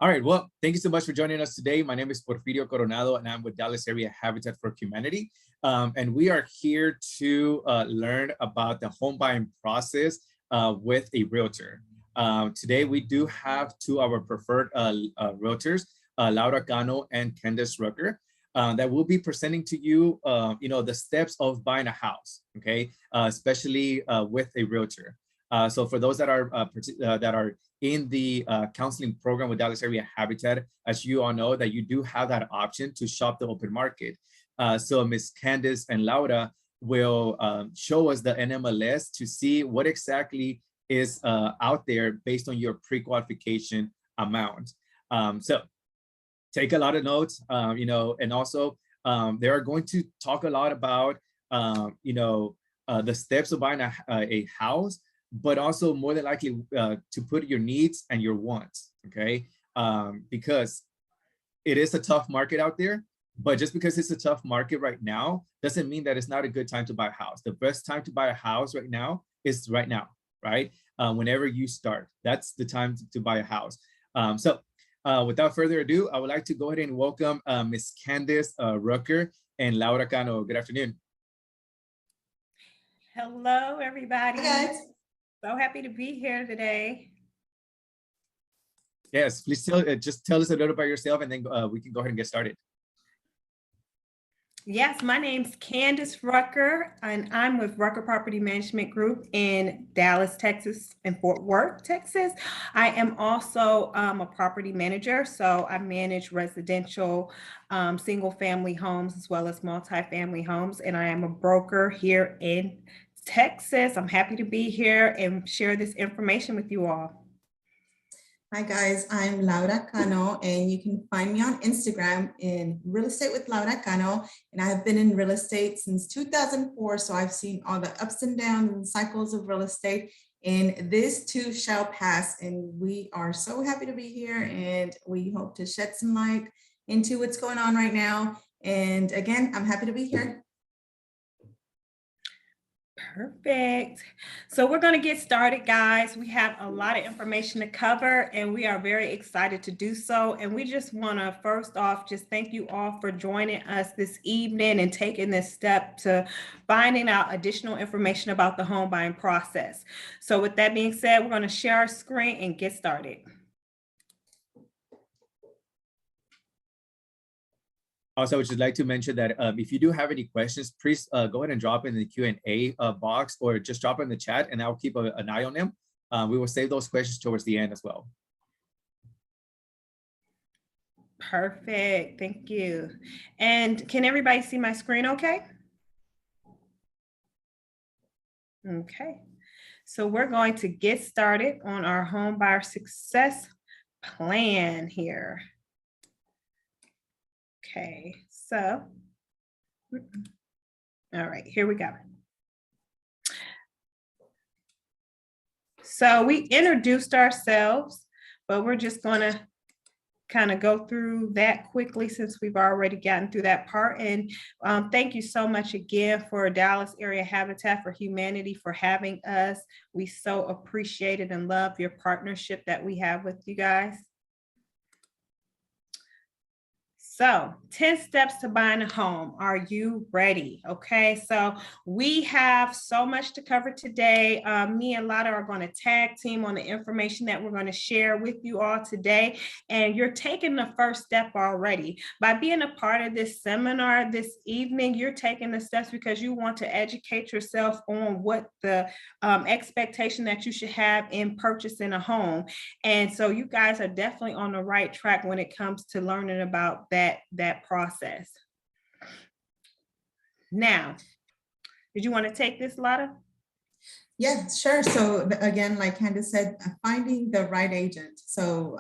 All right, well, thank you so much for joining us today. My name is Porfirio Coronado, and I'm with Dallas Area Habitat for Humanity. And we are here to learn about the home buying process with a realtor. Today, we do have two of our preferred realtors, Laura Cano and Candace Rucker, that will be presenting to you, the steps of buying a house, okay, especially with a realtor. So for those that are in the counseling program with Dallas Area Habitat, as you all know, that you do have that option to shop the open market. So Ms. Candace and Laura will show us the NMLS to see what exactly is out there based on your pre-qualification amount. So take a lot of notes, and also they are going to talk a lot about, the steps of buying a house, but also more than likely to put your needs and your wants, okay? Because it is a tough market out there, but just because it's a tough market right now, doesn't mean that it's not a good time to buy a house. The best time to buy a house right now is right now, right? Whenever you start, that's the time to buy a house. So without further ado, I would like to go ahead and welcome Ms. Candace Rucker and Laura Cano. Good afternoon. Hello, everybody. Hi, guys. So happy to be here today. Yes, please just tell us a little about yourself, and then we can go ahead and get started. Yes, my name's Candace Rucker, and I'm with Rucker Property Management Group in Dallas, Texas, and Fort Worth, Texas. I am also a property manager, so I manage residential single-family homes as well as multifamily homes, and I am a broker here in Texas. I'm happy to be here and share this information with you all. Hi guys, I'm Laura Cano, and you can find me on Instagram in Real Estate with Laura Cano. And I have been in real estate since 2004, so I've seen all the ups and downs and cycles of real estate. And this too shall pass. And we are so happy to be here, and we hope to shed some light into what's going on right now. And again, I'm happy to be here. Perfect. So we're going to get started, guys. We have a lot of information to cover, and we are very excited to do so. And we just want to first off just thank you all for joining us this evening and taking this step to finding out additional information about the home buying process. So with that being said, we're going to share our screen and get started. Also, I would just like to mention that if you do have any questions, please go ahead and drop in the Q&A box, or just drop in the chat, and I'll keep an eye on them. We will save those questions towards the end as well. Perfect. Thank you. And can everybody see my screen okay? Okay. So we're going to get started on our home buyer success plan here. Okay, so, all right, here we go. So we introduced ourselves, but we're just going to kind of go through that quickly since we've already gotten through that part. And thank you so much again for Dallas Area Habitat for Humanity for having us. We so appreciate it and love your partnership that we have with you guys. So 10 steps to buying a home. Are you ready? Okay, so we have so much to cover today. Me and Lada are going to tag team on the information that we're going to share with you all today. And you're taking the first step already. By being a part of this seminar this evening, you're taking the steps because you want to educate yourself on what the expectation that you should have in purchasing a home. And so you guys are definitely on the right track when it comes to learning about that process. Now, did you want to take this, Lotta? Yeah, sure. So again, like Candace said, finding the right agent. So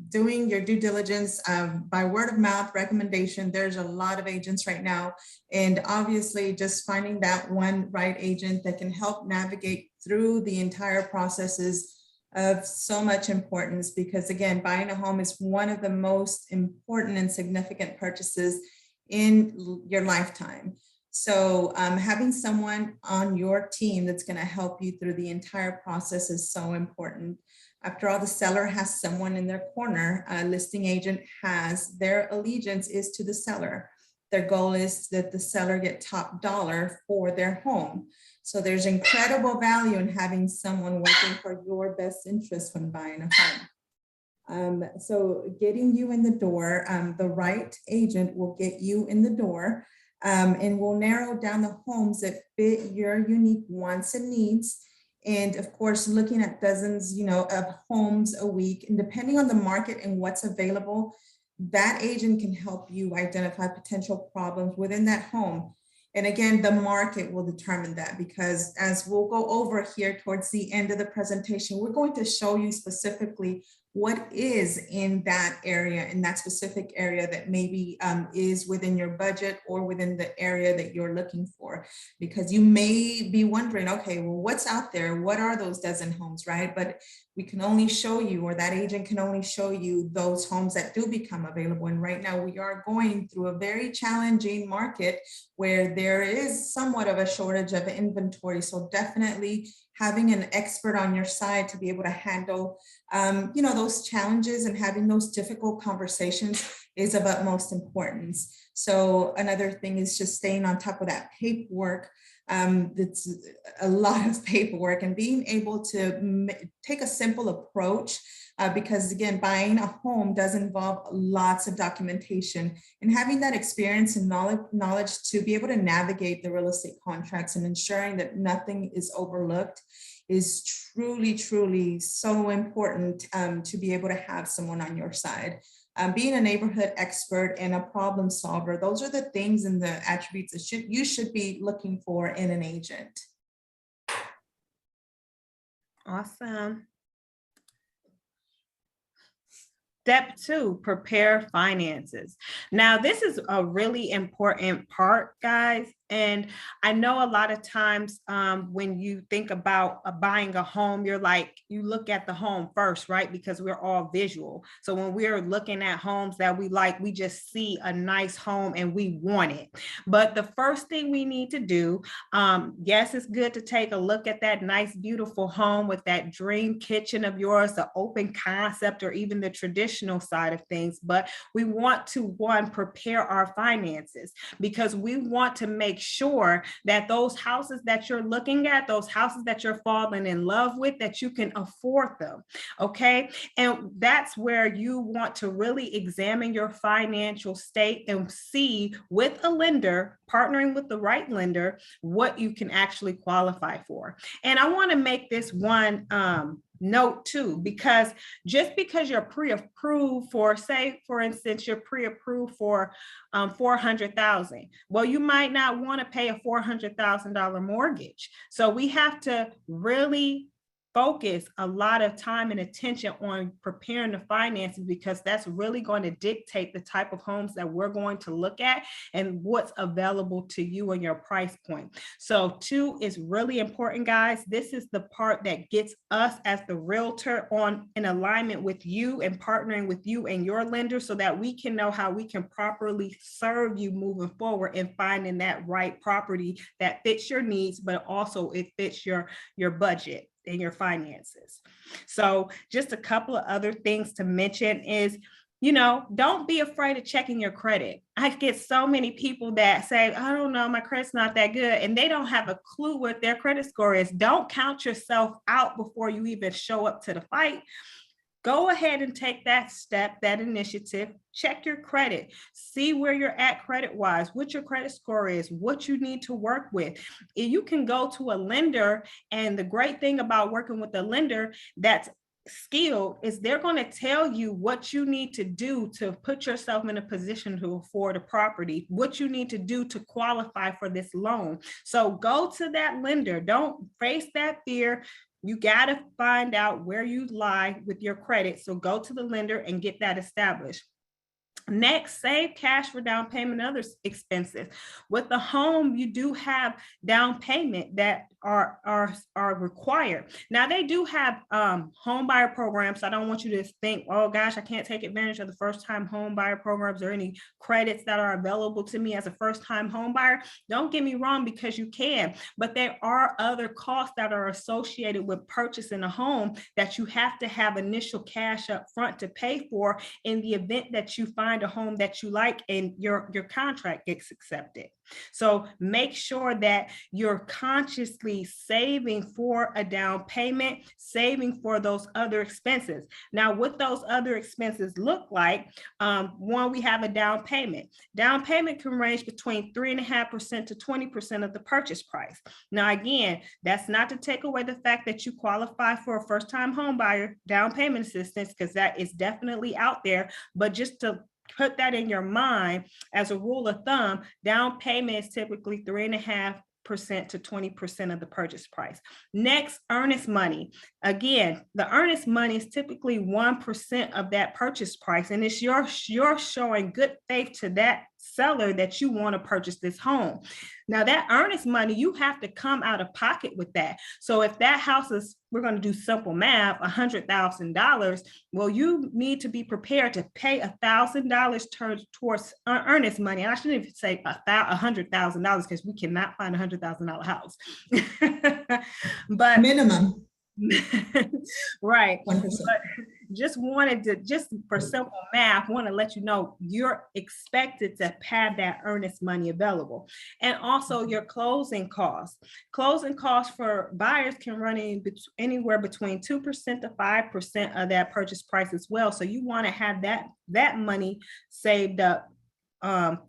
doing your due diligence by word of mouth recommendation. There's a lot of agents right now. And obviously just finding that one right agent that can help navigate through the entire processes of so much importance, because again, buying a home is one of the most important and significant purchases in your lifetime. So having someone on your team that's going to help you through the entire process is so important. After all, the seller has someone in their corner. A listing agent has their allegiance is to the seller. Their goal is that the seller get top dollar for their home. So there's incredible value in having someone working for your best interest when buying a home. So getting you in the door, the right agent will get you in the door, and will narrow down the homes that fit your unique wants and needs. And of course, looking at dozens, of homes a week, and depending on the market and what's available, that agent can help you identify potential problems within that home. And again, the market will determine that, because as we'll go over here towards the end of the presentation, we're going to show you specifically what is in that area, in that specific area that maybe is within your budget or within the area that you're looking for. Because you may be wondering, okay, well, what's out there? What are those dozen homes, right? But we can only show you, or that agent can only show you those homes that do become available. And right now we are going through a very challenging market where there is somewhat of a shortage of inventory. So definitely having an expert on your side to be able to handle, those challenges and having those difficult conversations is of utmost importance. So another thing is just staying on top of that paperwork. It's a lot of paperwork, and being able to take a simple approach, because again, buying a home does involve lots of documentation, and having that experience and knowledge to be able to navigate the real estate contracts and ensuring that nothing is overlooked is truly, truly so important, to be able to have someone on your side. Being a neighborhood expert and a problem solver, those are the things and the attributes that you should be looking for in an agent. Awesome. Step 2, prepare finances. Now, this is a really important part, guys. And I know a lot of times when you think about buying a home, you look at the home first, right? Because we're all visual. So when we're looking at homes that we like, we just see a nice home and we want it. But the first thing we need to do, yes, it's good to take a look at that nice, beautiful home with that dream kitchen of yours, the open concept, or even the traditional side of things. But we want to, prepare our finances, because we want to make sure that those houses that you're looking at, those houses that you're falling in love with, that you can afford them. Okay. And that's where you want to really examine your financial state and see, with a lender, partnering with the right lender, what you can actually qualify for. And I want to make this one note too, because just because you're pre-approved for, say, for instance, you're pre-approved for $400,000. Well, you might not want to pay a $400,000 mortgage. So we have to really focus a lot of time and attention on preparing the finances, because that's really going to dictate the type of homes that we're going to look at and what's available to you and your price point. So 2 is really important, guys. This is the part that gets us as the realtor in alignment with you and partnering with you and your lender, so that we can know how we can properly serve you moving forward and finding that right property that fits your needs, but also it fits your budget and your finances. So just a couple of other things to mention is, don't be afraid of checking your credit. I get so many people that say, I don't know, my credit's not that good, and they don't have a clue what their credit score is. Don't count yourself out before you even show up to the fight. Go ahead and take that step, that initiative, check your credit, see where you're at credit-wise, what your credit score is, what you need to work with. You can go to a lender, and the great thing about working with a lender that's skilled is they're going to tell you what you need to do to put yourself in a position to afford a property, what you need to do to qualify for this loan. So go to that lender. Don't face that fear. You got to find out where you lie with your credit. So go to the lender and get that established. Next, save cash for down payment and other expenses. With the home, you do have down payment that are required. Now they do have home buyer programs. So I don't want you to think, oh gosh, I can't take advantage of the first time home buyer programs or any credits that are available to me as a first time home buyer. Don't get me wrong, because you can, but there are other costs that are associated with purchasing a home that you have to have initial cash up front to pay for in the event that you find a home that you like and your contract gets accepted. So make sure that you're consciously saving for a down payment, saving for those other expenses. Now, what those other expenses look like, one, we have a down payment. Down payment can range between 3.5% to 20% of the purchase price. Now, again, that's not to take away the fact that you qualify for a first-time home buyer down payment assistance, because that is definitely out there, but just to put that in your mind as a rule of thumb, down payment is typically 3.5% to 20% of the purchase price. Next, earnest money. Again, the earnest money is typically 1% of that purchase price, and it's you're showing good faith to that seller that you want to purchase this home. Now that earnest money, you have to come out of pocket with that. So if that house is, we're going to do simple math, $100,000, well, you need to be prepared to pay $1,000 towards earnest money. And I shouldn't even say $100,000 because we cannot find $100,000 house. But minimum. Right. 1%. But just wanted to, just for simple math, want to let you know you're expected to have that earnest money available. And also your closing costs. Closing costs for buyers can run anywhere between 2% to 5% of that purchase price as well. So you want to have that money saved up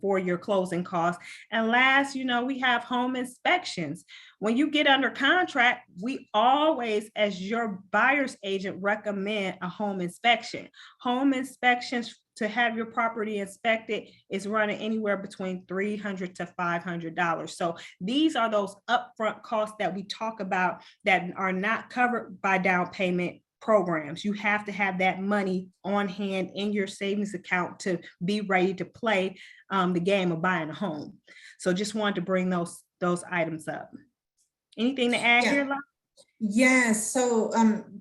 for your closing costs. And last, we have home inspections. When you get under contract, we always, as your buyer's agent, recommend a home inspection. Home inspections to have your property inspected is running anywhere between $300 to $500. So these are those upfront costs that we talk about that are not covered by down payment programs. You have to have that money on hand in your savings account to be ready to play the game of buying a home. So just wanted to bring those items up. Anything to add here, Laura? Yes. So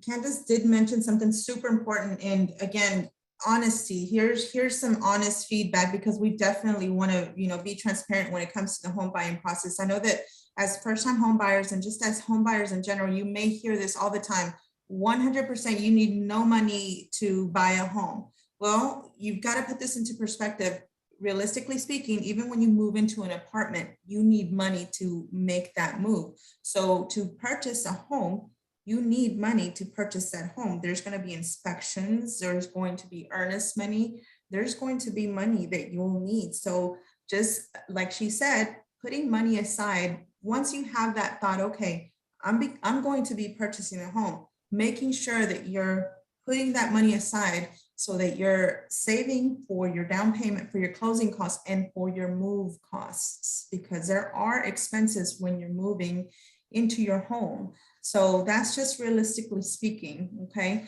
Candace did mention something super important. And again, honesty. Here's some honest feedback, because we definitely want to, be transparent when it comes to the home buying process. I know that as first-time home buyers and just as home buyers in general, you may hear this all the time. 100% you need no money to buy a home. Well, you've got to put this into perspective. Realistically speaking, even when you move into an apartment, you need money to make that move. So to purchase a home, you need money to purchase that home. There's going to be inspections. There's going to be earnest money. There's going to be money that you'll need. So just like she said, putting money aside, once you have that thought, okay, I'm going to be purchasing a home, making sure that you're putting that money aside so that you're saving for your down payment, for your closing costs, and for your move costs, because there are expenses when you're moving into your home. So that's just realistically speaking, okay?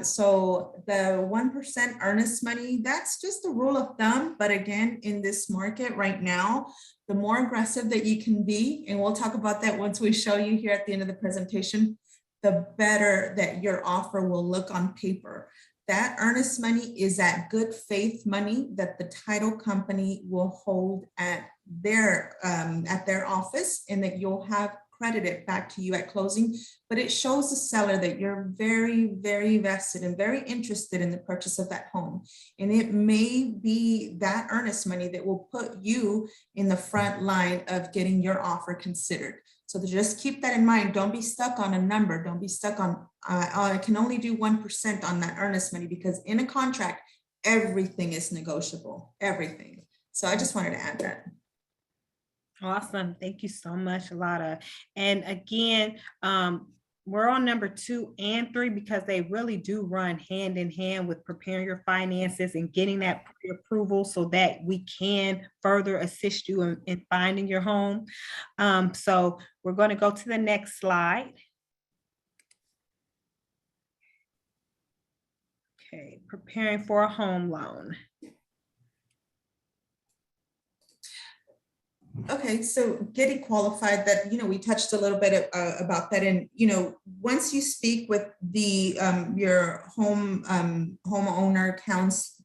So the 1% earnest money, that's just a rule of thumb. But again, in this market right now, the more aggressive that you can be, and we'll talk about that once we show you here at the end of the presentation, the better that your offer will look on paper. That earnest money is that good faith money that the title company will hold at their office, and that you'll have credited back to you at closing. But it shows the seller that you're very, very vested and very interested in the purchase of that home. And it may be that earnest money that will put you in the front line of getting your offer considered. So to just keep that in mind. Don't be stuck on a number. Don't be stuck on, I can only do 1% on that earnest money, because in a contract, everything is negotiable, everything. So I just wanted to add that. Awesome. Thank you so much, Lotta. And again, we're on number 2 and 3 because they really do run hand in hand with preparing your finances and getting that pre-approval so that we can further assist you in finding your home. So we're going to go to the next slide. Okay, preparing for a home loan. Okay, so getting qualified, that, we touched a little bit about that. And, once you speak with the, your homeowner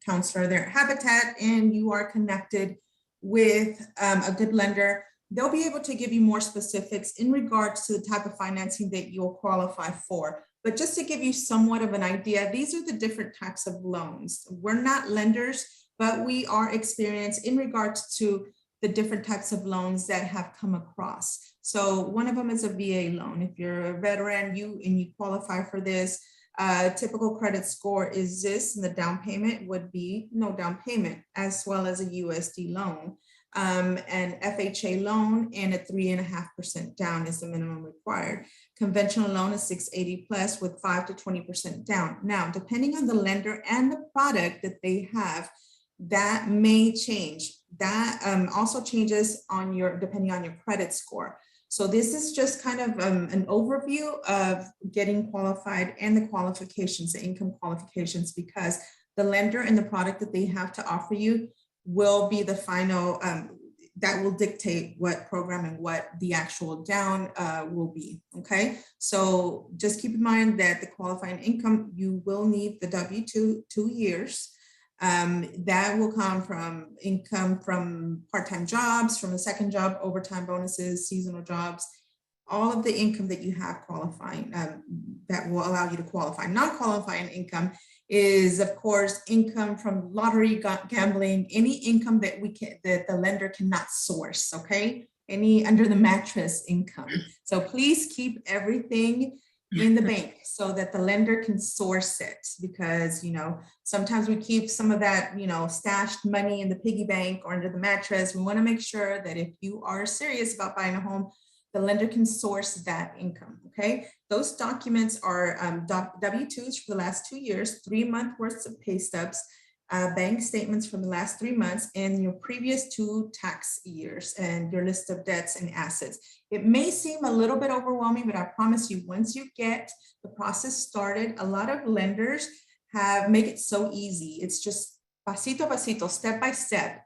counselor there at Habitat, and you are connected with a good lender, they'll be able to give you more specifics in regards to the type of financing that you'll qualify for. But just to give you somewhat of an idea, these are the different types of loans. We're not lenders, but we are experienced in regards to the different types of loans that have come across. So one of them is a VA loan. If you're a veteran, you qualify for this, typical credit score is this, and the down payment would be no down payment, as well as a USD loan. An FHA loan and a 3.5% down is the minimum required. Conventional loan is 680 plus with 5 to 20% down. Now, depending on the lender and the product that they have, that may change. That also changes depending on your credit score. So this is just kind of an overview of getting qualified and the qualifications, the income qualifications, because the lender and the product that they have to offer you will be the final, that will dictate what program and what the actual down will be, okay? So just keep in mind that the qualifying income, you will need the W-2, 2 years. That will come from income from part-time jobs, from a second job, overtime bonuses, seasonal jobs, all of the income that you have qualifying that will allow you to qualify. Non-qualifying income is, of course, income from lottery, gambling, any income that that the lender cannot source, okay? Any under the mattress income. So please keep everything in the bank so that the lender can source it, because sometimes we keep some of that stashed money in the piggy bank or under the mattress. We want to make sure that if you are serious about buying a home, the lender can source that income. Okay, those documents are W-2s for the last 2 years, 3-month worth of pay stubs, bank statements from the last 3 months, and your previous 2 tax years, and your list of debts and assets. It may seem a little bit overwhelming, but I promise you, once you get the process started, a lot of lenders make it so easy. It's just pasito a pasito, step by step.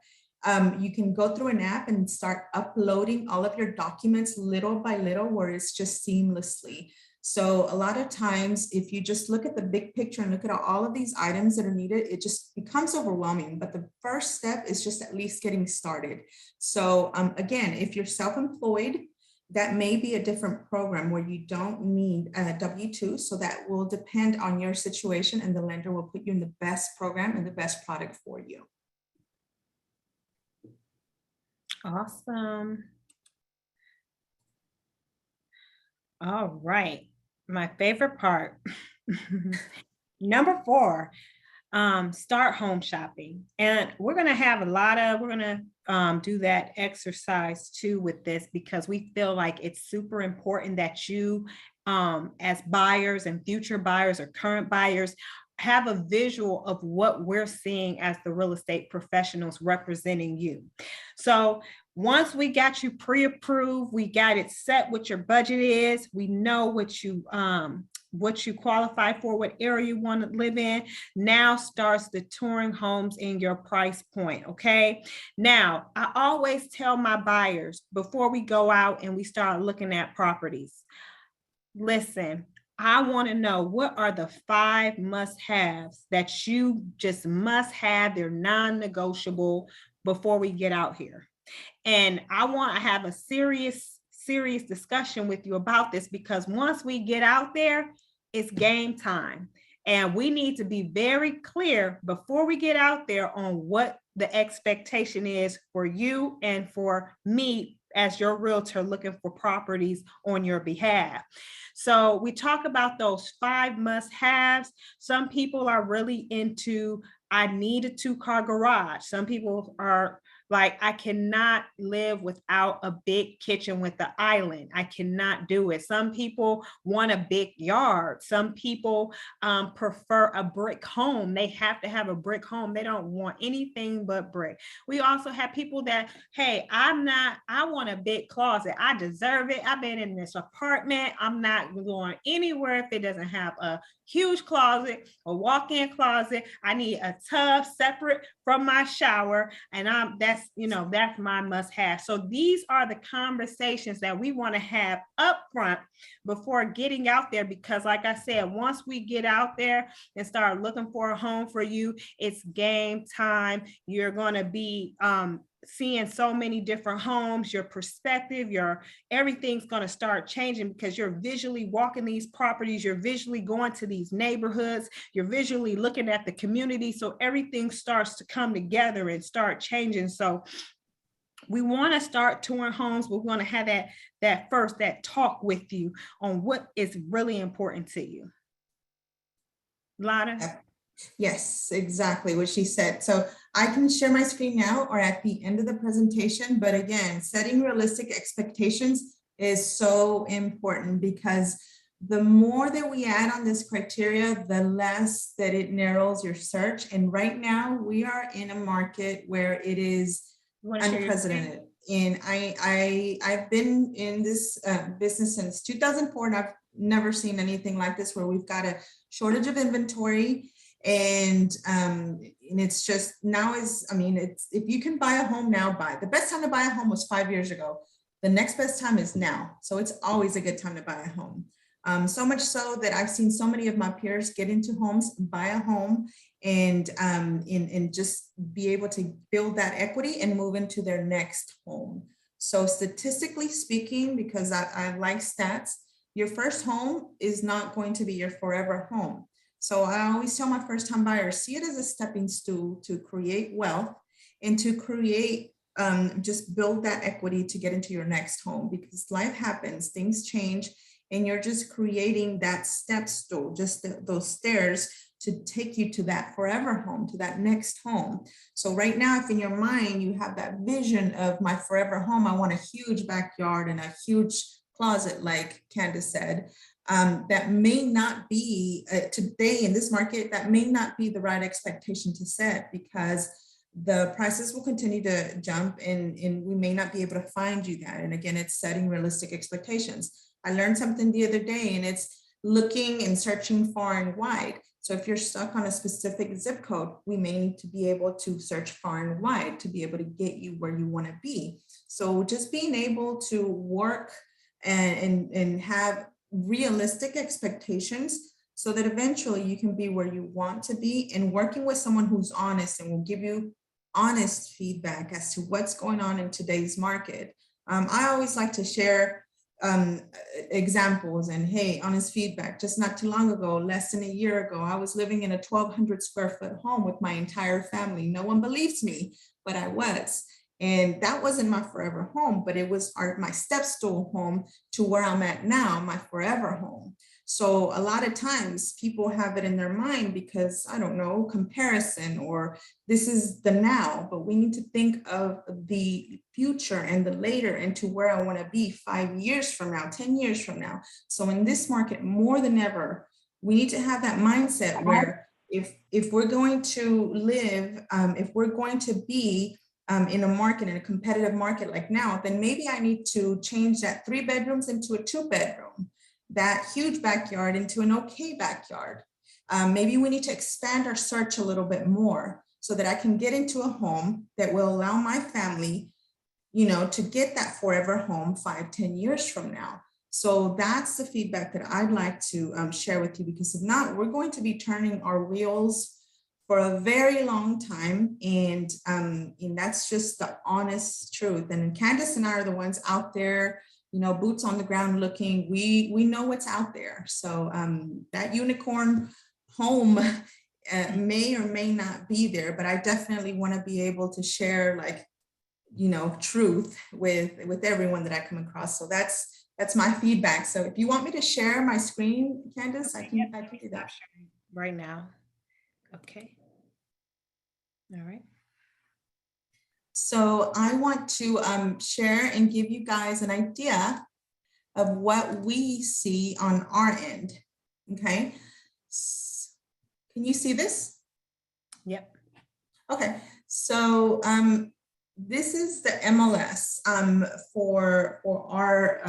You can go through an app and start uploading all of your documents little by little, where it's just seamlessly. So a lot of times, if you just look at the big picture and look at all of these items that are needed, it just becomes overwhelming. But the first step is just at least getting started. So again, if you're self-employed, that may be a different program where you don't need a W-2. So that will depend on your situation, and the lender will put you in the best program and the best product for you. Awesome. All right. My favorite part. Number 4, start home shopping. And we're going to have we're going to do that exercise too with this, because we feel like it's super important that you, as buyers and future buyers or current buyers, have a visual of what we're seeing as the real estate professionals representing you. So once we got you pre-approved, we got it set what your budget is, we know what you qualify for, what area you want to live in. Now starts the touring homes in your price point, okay? Now, I always tell my buyers before we go out and we start looking at properties, listen, I want to know, what are the 5 must-haves that you just must have, they're non-negotiable before we get out here. And I want to have a serious discussion with you about this, because once we get out there, it's game time. And we need to be very clear before we get out there on what the expectation is for you and for me as your realtor looking for properties on your behalf. So we talk about those 5 must-haves. Some people are really into, I need a 2-car garage. Some people are like, I cannot live without a big kitchen with the island. I cannot do it. Some people want a big yard. Some people prefer a brick home. They have to have a brick home. They don't want anything but brick. We also have people that, hey, I want a big closet. I deserve it. I've been in this apartment. I'm not going anywhere if it doesn't have a huge closet, a walk-in closet. I need a tub separate from my shower, and that's that's, that's my must have. So these are the conversations that we want to have up front before getting out there, because like I said, once we get out there and start looking for a home for you, it's game time. You're going to be seeing so many different homes, your perspective, everything's going to start changing, because you're visually walking these properties, you're visually going to these neighborhoods, you're visually looking at the community. So everything starts to come together and start changing. So we want to start touring homes, but we want to have that talk with you on what is really important to you. Lana? Yes, exactly what she said. So I can share my screen now or at the end of the presentation, but again, setting realistic expectations is so important, because the more that we add on this criteria, the less that it narrows your search. And right now we are in a market where it is unprecedented. And I've been in this business since 2004, and I've never seen anything like this, where we've got a shortage of inventory. And it's just now it's, if you can buy a home now, buy. The best time to buy a home was 5 years ago. The next best time is now. So it's always a good time to buy a home. So much so that I've seen so many of my peers get into homes, buy a home, and just be able to build that equity and move into their next home. So statistically speaking, because I like stats, your first home is not going to be your forever home. So I always tell my first time buyers, see it as a stepping stool to create wealth and to create, just build that equity to get into your next home, because life happens, things change, and you're just creating that step stool, just those stairs to take you to that forever home, to that next home. So right now, if in your mind, you have that vision of my forever home, I want a huge backyard and a huge closet, like Candace said, that may not be today in this market, that may not be the right expectation to set, because the prices will continue to jump and we may not be able to find you that. And again, it's setting realistic expectations. I learned something the other day, and it's looking and searching far and wide. So if you're stuck on a specific zip code, we may need to be able to search far and wide to be able to get you where you want to be. So just being able to work and have realistic expectations so that eventually you can be where you want to be, and working with someone who's honest and will give you honest feedback as to what's going on in today's market. I always like to share examples and, hey, honest feedback. Just not too long ago, less than a year ago, I was living in a 1,200 square foot home with my entire family. No one believes me, but I was. And that wasn't my forever home, but it was my step stool home to where I'm at now, my forever home. So a lot of times people have it in their mind because, I don't know, comparison, or this is the now, but we need to think of the future and the later, and to where I want to be 5 years from now, 10 years from now. So in this market, more than ever, we need to have that mindset where if we're going to live, if we're going to be in a market, in a competitive market like now, then maybe I need to change that 3 bedrooms into a 2-bedroom, that huge backyard into an okay backyard. Maybe we need to expand our search a little bit more so that I can get into a home that will allow my family, to get that forever home 5-10 years from now. So that's the feedback that I'd like to share with you, because if not, we're going to be turning our wheels for a very long time. And that's just the honest truth. And Candace and I are the ones out there, boots on the ground looking. We know what's out there. So that unicorn home may or may not be there, but I definitely want to be able to share truth with everyone that I come across. So that's my feedback. So if you want me to share my screen, Candace, I can do that right now. Okay. All right. So I want to share and give you guys an idea of what we see on our end. Okay. Can you see this? Yep. Okay. So this is the MLS for our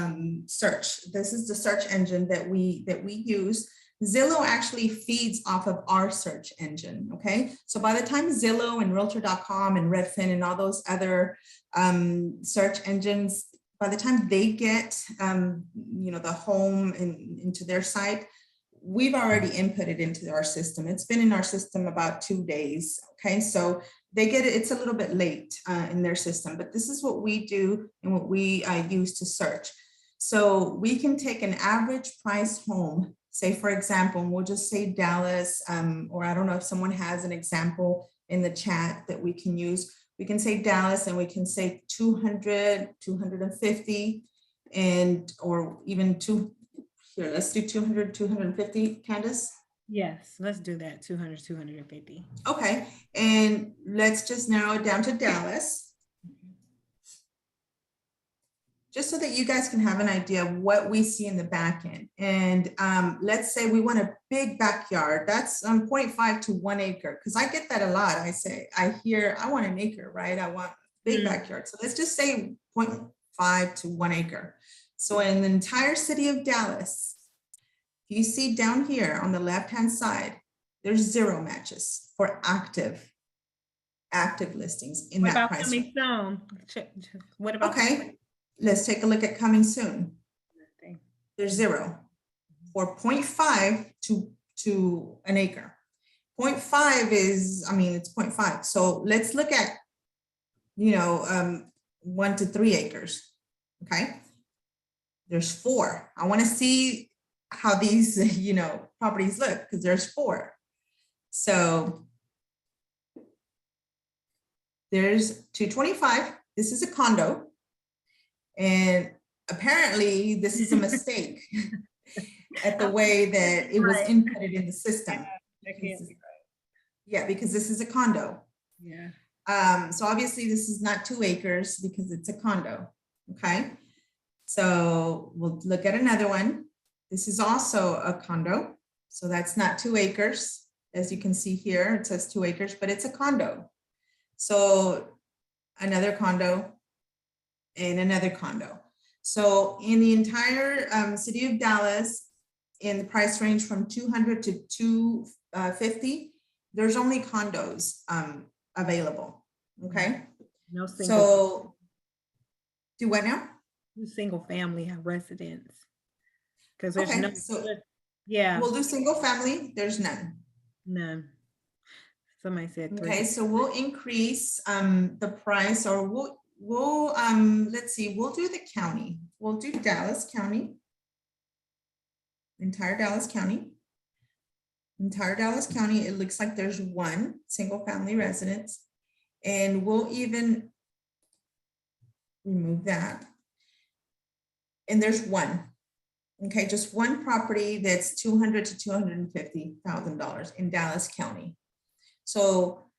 search. This is the search engine that we use. Zillow actually feeds off of our search engine, okay? So by the time Zillow and Realtor.com and Redfin and all those other search engines, by the time they get, the home into their site, we've already inputted into our system. It's been in our system about 2 days, okay? So they get it, it's a little bit late in their system, but this is what we do and what we use to search. So we can take an average price home, say for example, we'll just say Dallas, or I don't know if someone has an example in the chat that we can use. We can say Dallas and we can say 200, 250, and, or even here, let's do 200, 250, Candace. Yes, let's do that. 200, 250. Okay, and let's just narrow it down to Dallas. Just so that you guys can have an idea of what we see in the back end. And let's say we want a big backyard. That's 0.5 to 1 acre, because I get that a lot. I hear, I want an acre, right? I want a big backyard. So let's just say 0.5 to 1 acre. So in the entire city of Dallas, you see down here on the left-hand side, there's 0 matches for active listings in What that about price coming range. soon? What about? Okay, let's take a look at coming soon. There's 0 for 0.5 to an acre. 0.5 is, I mean, it's 0.5. So let's look at, 1 to 3 acres. Okay. There's 4. I want to see how these, properties look, because there's 4. So there's 225. This is a condo. And apparently this is a mistake at the way that it was inputted in the system. Yeah, because this is a condo. Yeah. So obviously this is not 2 acres because it's a condo. Okay. So we'll look at another one. This is also a condo. So that's not 2 acres. As you can see here, it says 2 acres, but it's a condo. So another condo and another condo. So in the entire city of Dallas, in the price range from 200 to 250, there's only condos available. Okay. No single. So do what now? Single family residence. Because there's Okay, no. so Yeah. we'll do single family. There's none. None. Somebody said 3. Okay, so we'll increase the price, or we'll let's see, we'll do the county. We'll do Dallas County. Entire Dallas County. Entire Dallas County, it looks like there's 1 single family residence. And we'll even remove that. And there's 1. Okay, just 1 property that's $200,000 to $250,000 in Dallas County. So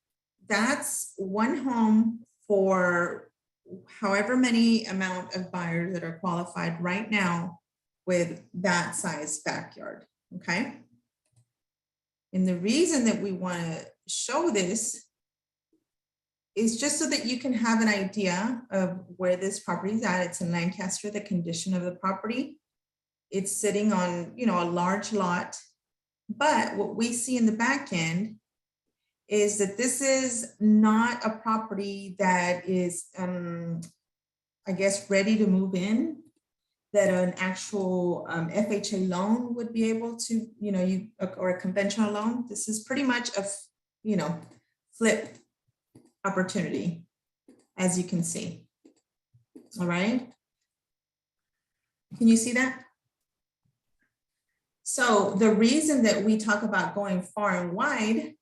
that's 1 home for however many amount of buyers that are qualified right now with that size backyard. Okay. And the reason that we want to show this is just so that you can have an idea of where this property is at. It's in Lancaster, the condition of the property. It's sitting on, a large lot. But what we see in the back end is that this is not a property that is, I guess, ready to move in, that an actual FHA loan would be able to, or a conventional loan. This is pretty much a, flip opportunity, as you can see. All right. Can you see that? So the reason that we talk about going far and wide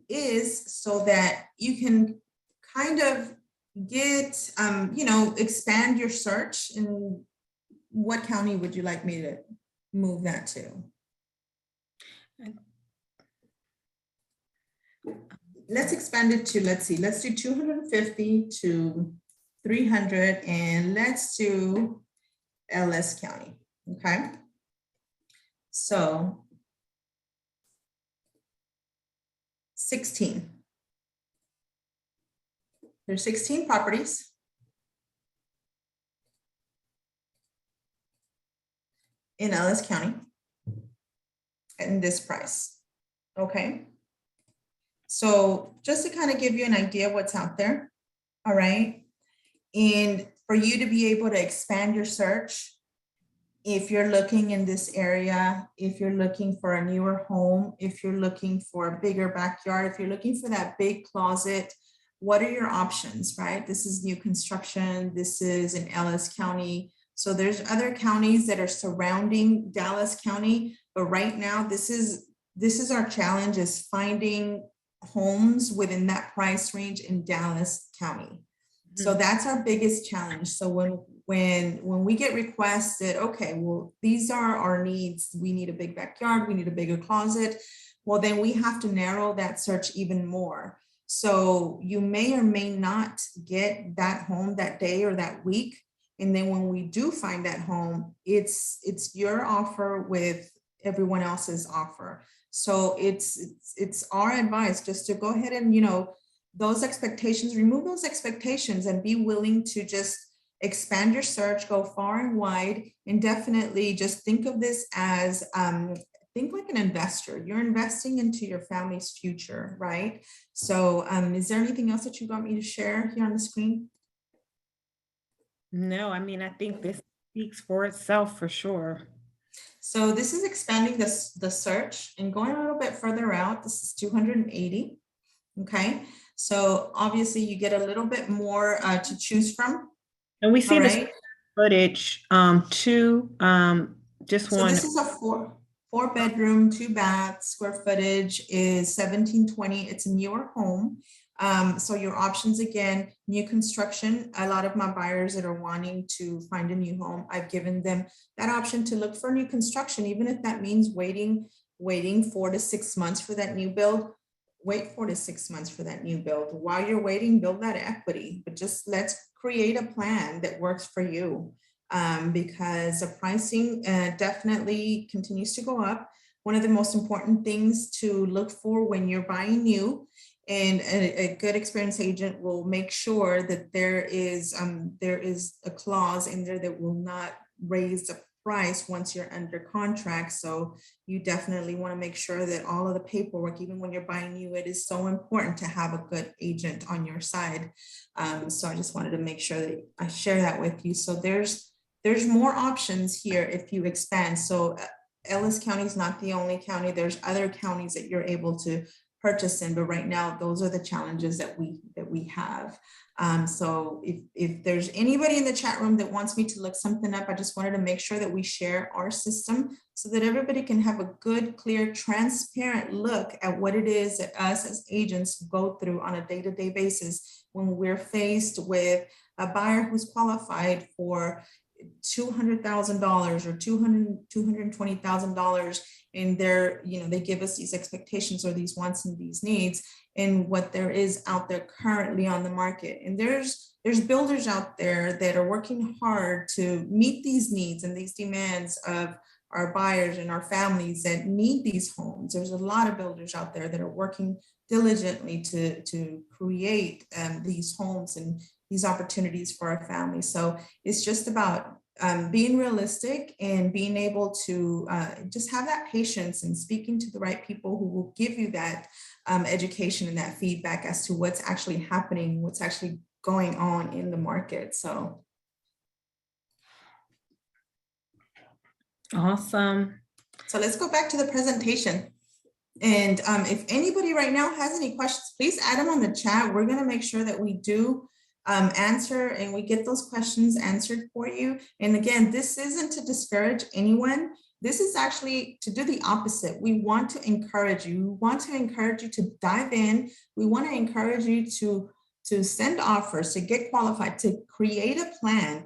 is so that you can kind of get, expand your search. And what county would you like me to move that to? Let's expand it to, let's do 250 to 300, and let's do LS County, okay? So 16. There's 16 properties. In Ellis County. in this price. Okay. So just to kind of give you an idea of what's out there. All right. And for you to be able to expand your search, if you're looking in this area, if you're looking for a newer home, if you're looking for a bigger backyard, if you're looking for that big closet, what are your options, right? This is new construction. This is in Ellis County. So there's other counties that are surrounding Dallas County, but right now this is our challenge, is finding homes within that price range in Dallas County. So that's our biggest challenge. So when we get requested, okay, well, these are our needs. We need a big backyard. We need a bigger closet. Well, then we have to narrow that search even more. So you may or may not get that home that day or that week. And then when we do find that home, it's your offer with everyone else's offer. So it's our advice just to go ahead and, those expectations, remove those expectations and be willing to just expand your search, go far and wide, and definitely just think of this as, think like an investor. You're investing into your family's future, right? So is there anything else that you want me to share here on the screen? No, I mean, I think this speaks for itself for sure. So this is expanding the search and going a little bit further out. This is 280. Okay. So obviously you get a little bit more to choose from. And we see the right? footage too. Just So one. this is a four bedroom, 2 bath, square footage is 1720. It's a newer home. So your options, again, new construction. A lot of my buyers that are wanting to find a new home, I've given them that option to look for new construction, even if that means waiting 4 to 6 months for that new build. Wait 4 to 6 months for that new build. While you're waiting, build that equity, but just let's create a plan that works for you, because the pricing definitely continues to go up. One of the most important things to look for when you're buying new, and a good experienced agent will make sure that there is a clause in there that will not raise the price once you're under contract. So you definitely want to make sure that all of the paperwork, even when you're buying new, it is so important to have a good agent on your side. So I just wanted to make sure that I share that with you. So there's more options here if you expand. So Ellis County is not the only county. There's other counties that you're able to purchase in, but right now those are the challenges that we have. So if there's anybody in the chat room that wants me to look something up, I just wanted to make sure that we share our system so that everybody can have a good, clear, transparent look at what it is that us as agents go through on a day-to-day basis when we're faced with a buyer who's qualified for $200,000 or $220,000, and they give us these expectations or these wants and these needs, and what there is out there currently on the market. And there's builders out there that are working hard to meet these needs and these demands of our buyers and our families that need these homes. There's a lot of builders out there that are working diligently to create these homes and these opportunities for our families. So it's just about being realistic and being able to just have that patience and speaking to the right people who will give you that education and that feedback as to what's actually happening, what's actually going on in the market. So awesome. So let's go back to the presentation. And if anybody right now has any questions, please add them on the chat. We're going to make sure that we do answer and we get those questions answered for you. And again, this isn't to discourage anyone. This is actually to do the opposite. We want to encourage you. We want to encourage you to dive in. We want to encourage you to send offers, to get qualified, to create a plan,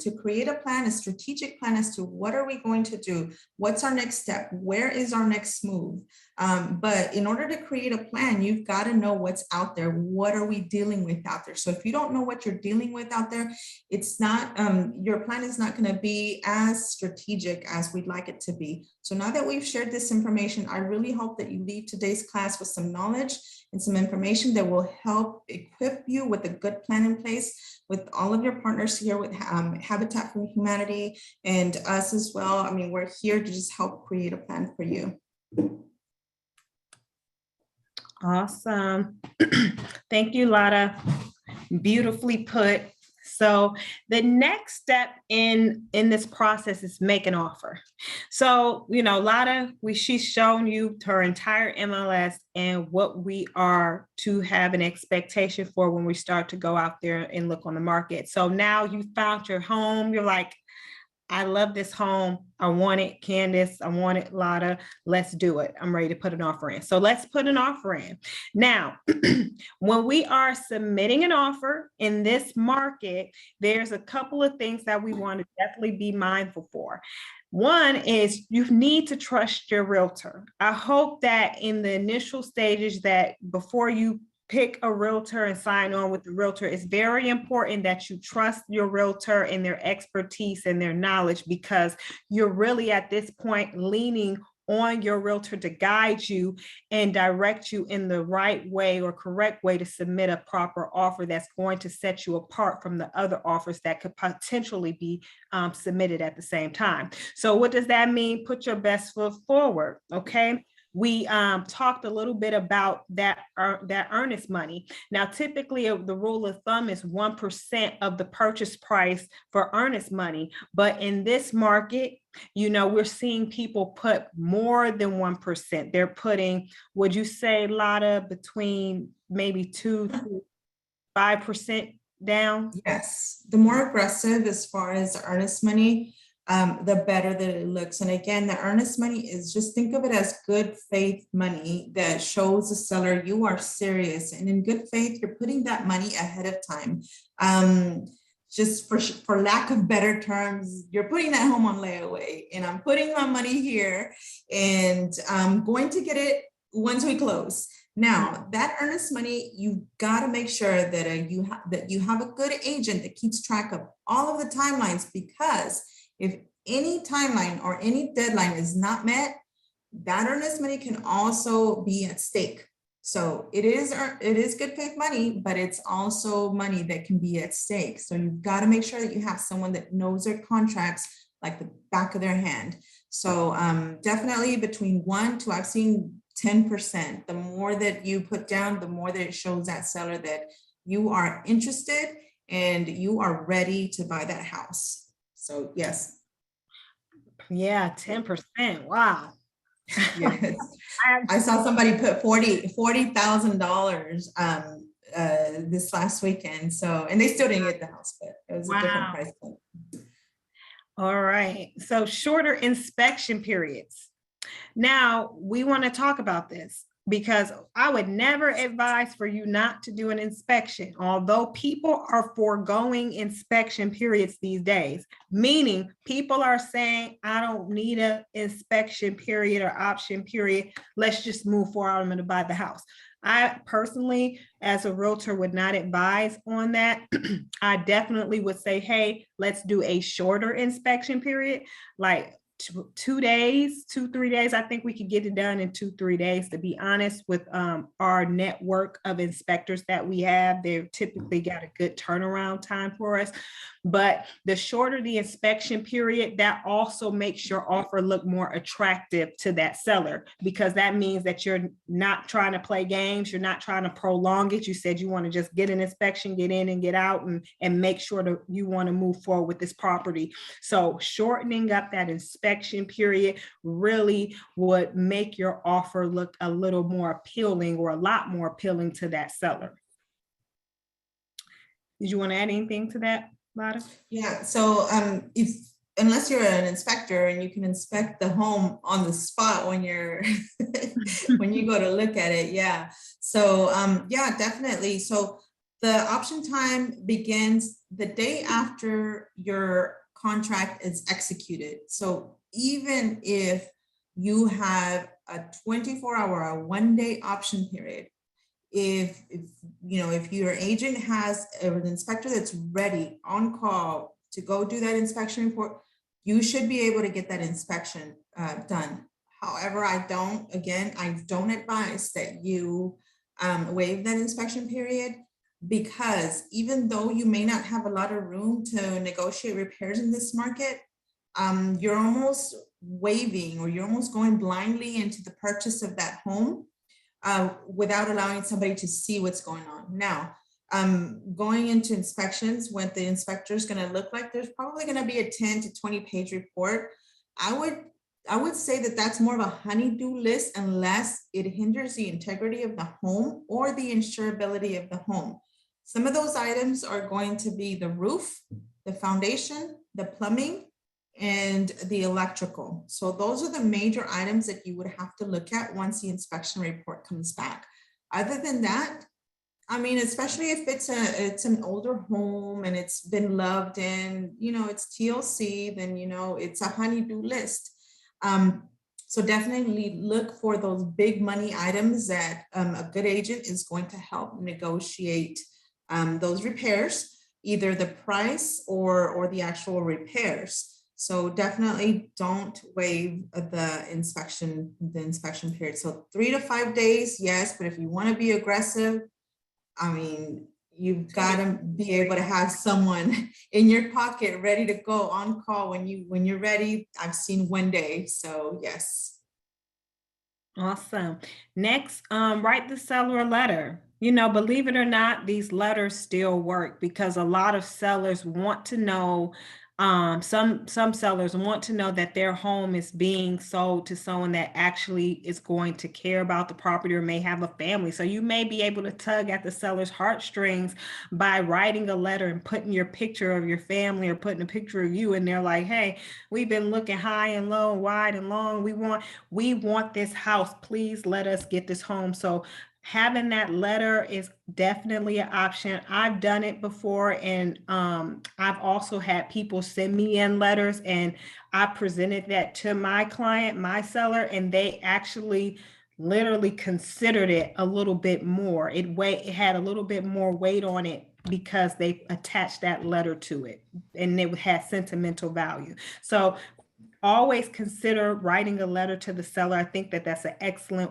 a strategic plan as to what are we going to do? What's our next step? Where is our next move? But in order to create a plan, you've got to know what's out there. What are we dealing with out there? So if you don't know what you're dealing with out there, it's not, your plan is not going to be as strategic as we'd like it to be. So now that we've shared this information, I really hope that you leave today's class with some knowledge and some information that will help equip you with a good plan in place with all of your partners here with Habitat for Humanity and us as well. I mean, we're here to just help create a plan for you. Awesome. Thank you, Lotta. Beautifully put. So the next step in this process is make an offer. So, Lotta, she's shown you her entire MLS and what we are to have an expectation for when we start to go out there and look on the market. So now you found your home. You're like, I love this home. I want it, Candace. I want it, Lotta. Let's do it. I'm ready to put an offer in. So let's put an offer in. Now, when we are submitting an offer in this market, there's a couple of things that we want to definitely be mindful for. One is you need to trust your realtor. I hope that in the initial stages, that before you pick a realtor and sign on with the realtor, it's very important that you trust your realtor and their expertise and their knowledge, because you're really at this point leaning on your realtor to guide you and direct you in the right way or correct way to submit a proper offer that's going to set you apart from the other offers that could potentially be submitted at the same time. So what does that mean? Put your best foot forward, okay? We talked a little bit about that earnest money. Now, typically the rule of thumb is 1% of the purchase price for earnest money. But in this market, we're seeing people put more than 1%. They're putting, would you say, Lotta, between maybe 2 to 5% down? Yes, the more aggressive as far as earnest money, the better that it looks. And again, the earnest money is, just think of it as good faith money that shows the seller you are serious. And in good faith, you're putting that money ahead of time. Just for lack of better terms, you're putting that home on layaway, and I'm putting my money here, and I'm going to get it once we close. Now, that earnest money, you've got to make sure that you have a good agent that keeps track of all of the timelines, because if any timeline or any deadline is not met, that earnest money can also be at stake. So it is good faith money, but it's also money that can be at stake. So you've got to make sure that you have someone that knows their contracts like the back of their hand. So definitely between 1 to, I've seen 10%. The more that you put down, the more that it shows that seller that you are interested and you are ready to buy that house. So yes. Yeah, 10%. Wow. Yes. I saw somebody put $40,000 this last weekend. So, and they still didn't get the house, but it was a different price point. All right. So shorter inspection periods. Now we want to talk about this, because I would never advise for you not to do an inspection, although people are foregoing inspection periods these days, meaning people are saying, I don't need an inspection period or option period. Let's just move forward. I'm going to buy the house. I personally, as a realtor, would not advise on that. I definitely would say, hey, let's do a shorter inspection period, like 2 days, 2-3 days. I think we could get it done in 2-3 days, to be honest, with our network of inspectors that we have. They've typically got a good turnaround time for us. But the shorter the inspection period, that also makes your offer look more attractive to that seller, because that means that you're not trying to play games. You're not trying to prolong it. You said you want to just get an inspection, get in and get out, and make sure that you want to move forward with this property. So shortening up that inspection period really would make your offer look a little more appealing, or a lot more appealing to that seller. Did you want to add anything to that, Lotta? Yeah, so unless you're an inspector and you can inspect the home on the spot when you're when you go to look at it, yeah. So yeah, definitely. So the option time begins the day after your contract is executed. So even if you have a 24-hour, a 1-day option period, if your agent has an inspector that's ready on call to go do that inspection report, you should be able to get that inspection done. However, I don't advise that you waive that inspection period, because even though you may not have a lot of room to negotiate repairs in this market, you're almost waiving, or you're almost going blindly into the purchase of that home. without allowing somebody to see what's going on. Now, going into inspections, what the inspector is going to look like, there's probably going to be a 10 to 20 page report. I would say that that's more of a honey-do list unless it hinders the integrity of the home or the insurability of the home. Some of those items are going to be the roof, the foundation, the plumbing, and the electrical. So those are the major items that you would have to look at once the inspection report comes back. Other than that, I mean, especially if it's an older home and it's been loved and, you know, it's TLC, then, you know, it's a honey-do list. So definitely look for those big money items that a good agent is going to help negotiate those repairs, either the price or the actual repairs. So definitely don't waive the inspection period. So 3 to 5 days, yes, but if you want to be aggressive, I mean, you've got to be able to have someone in your pocket ready to go on call when you're ready. I've seen 1 day, so yes. Awesome. Next, write the seller a letter. You know, believe it or not, these letters still work because a lot of sellers want to know, some sellers want to know that their home is being sold to someone that actually is going to care about the property or may have a family. So you may be able to tug at the seller's heartstrings by writing a letter and putting your picture of your family or putting a picture of you, and they're like, hey, we've been looking high and low, wide and long. We want this house. Please let us get this home. So having that letter is definitely an option. I've done it before, and I've also had people send me in letters, and I presented that to my client, my seller, and they actually literally considered it a little bit more. It had a little bit more weight on it because they attached that letter to it, and it had sentimental value. So always consider writing a letter to the seller. I think that that's an excellent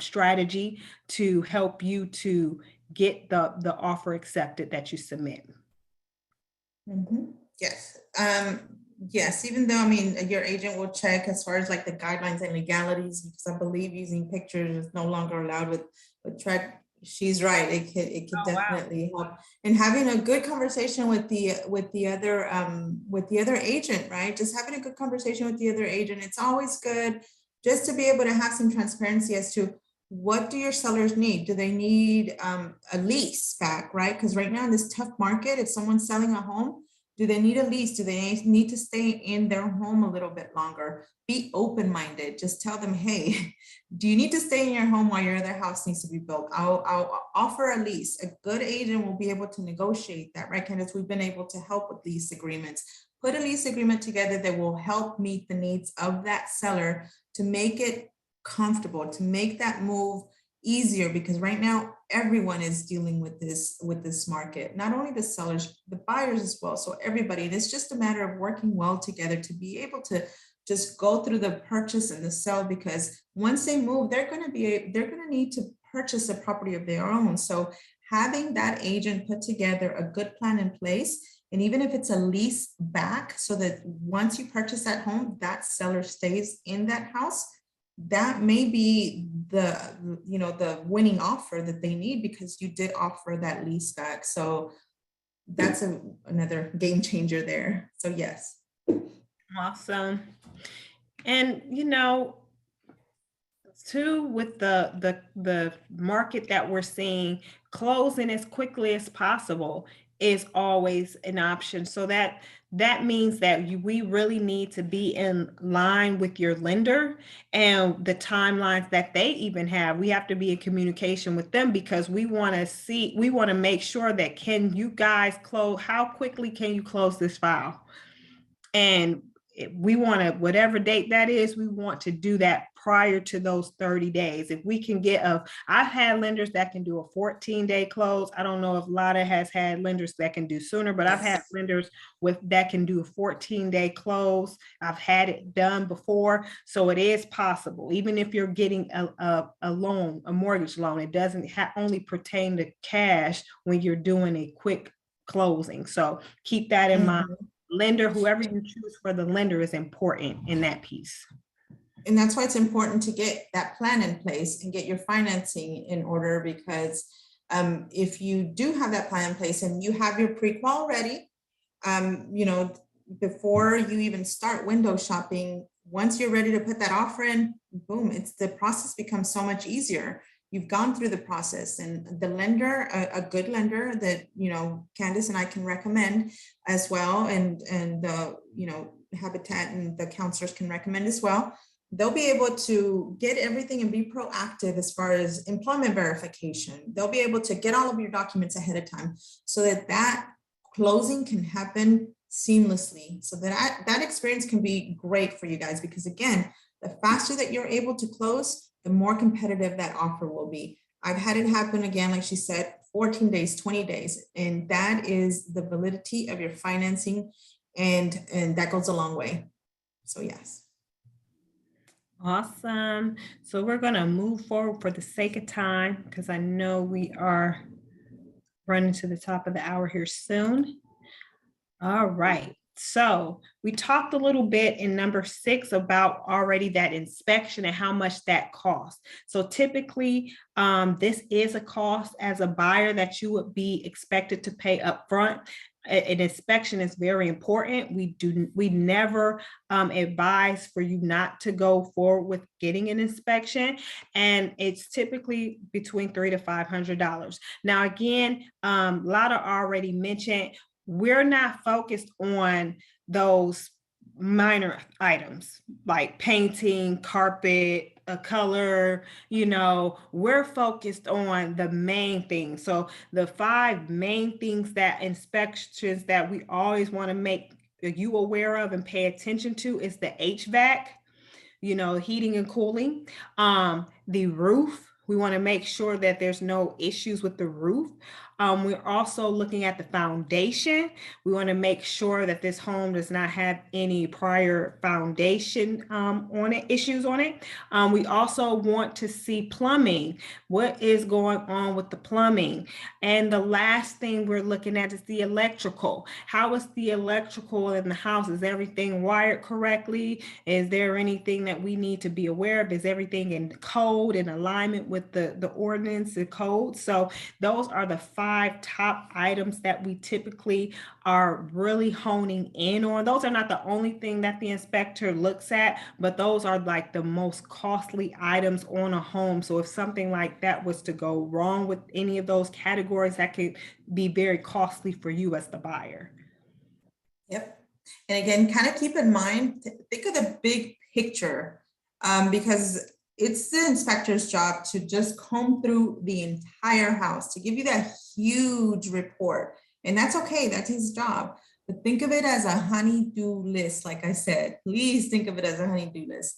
strategy to help you to get the offer accepted that you submit. Mm-hmm. Yes. Yes, even though, I mean, your agent will check as far as like the guidelines and legalities, because I believe using pictures is no longer allowed with track. She's right. It could definitely help. And having a good conversation with the other agent, right? Just having a good conversation with the other agent. It's always good just to be able to have some transparency as to what do your sellers need? Do they need a lease back, right? Because right now in this tough market, if someone's selling a home, do they need a lease? Do they need to stay in their home a little bit longer? Be open-minded. Just tell them, hey, do you need to stay in your home while your other house needs to be built? I'll offer a lease. A good agent will be able to negotiate that, right, Candace? We've been able to help with lease agreements. Put a lease agreement together that will help meet the needs of that seller to make it comfortable, to make that move easier, because right now everyone is dealing with this market, not only the sellers, the buyers as well. So everybody, and it's just a matter of working well together to be able to just go through the purchase and the sell, because once they move, they're going to need to purchase a property of their own. So having that agent put together a good plan in place, and even if it's a lease back, so that once you purchase that home, that seller stays in that house, that may be the winning offer that they need, because you did offer that lease back. So that's another game changer there. So yes. Awesome. And too, with the market that we're seeing, closing as quickly as possible is always an option. So that means that we really need to be in line with your lender and the timelines that they even have. We have to be in communication with them, because we want to make sure that, can you guys close? How quickly can you close this file? And we want to, whatever date that is, we want to do that prior to those 30 days. If we can I've had lenders that can do a 14-day close. I don't know if Lotta has had lenders that can do sooner, but I've had lenders that can do a 14-day close. I've had it done before. So it is possible. Even if you're getting a loan, a mortgage loan, it doesn't only pertain to cash when you're doing a quick closing. So keep that in mind. Lender, whoever you choose for the lender, is important in that piece. And that's why it's important to get that plan in place and get your financing in order, because if you do have that plan in place and you have your pre-qual ready, you know, before you even start window shopping, once you're ready to put that offer in, boom, it's the process becomes so much easier. You've gone through the process, and the lender, a good lender that, you know, Candace and I can recommend as well, and you know, Habitat and the counselors can recommend as well. They'll be able to get everything and be proactive as far as employment verification. They'll be able to get all of your documents ahead of time so that that closing can happen seamlessly. So that experience can be great for you guys, because again, the faster that you're able to close, the more competitive that offer will be. I've had it happen again, like she said, 14 days, 20 days, and that is the validity of your financing, and that goes a long way. So yes. Awesome. So we're going to move forward for the sake of time, because I know we are running to the top of the hour here soon. All right. So we talked a little bit in number 6 about already that inspection and how much that costs. So typically, this is a cost as a buyer that you would be expected to pay upfront. An inspection is very important. We never advise for you not to go forward with getting an inspection, and it's typically between $300 to $500. Now, again, Lada already mentioned, we're not focused on those minor items like painting, carpet, a color, you know, we're focused on the main thing. So the 5 main things that inspections that we always want to make you aware of and pay attention to is the HVAC, you know, heating and cooling, the roof. We want to make sure that there's no issues with the roof. We're also looking at the foundation. We want to make sure that this home does not have any prior foundation on it, issues on it. We also want to see plumbing. What is going on with the plumbing? And the last thing we're looking at is the electrical. How is the electrical in the house? Is everything wired correctly? Is there anything that we need to be aware of? Is everything in code, in alignment with the ordinance, the code? So those are the 5 top items that we typically are really honing in on. Those are not the only thing that the inspector looks at, but those are like the most costly items on a home. So if something like that was to go wrong with any of those categories, that could be very costly for you as the buyer. Yep. And again, kind of keep in mind, think of the big picture, because it's the inspector's job to just comb through the entire house, to give you that huge report. And that's okay, that's his job. But think of it as a honey-do list. Like I said, please think of it as a honey-do list.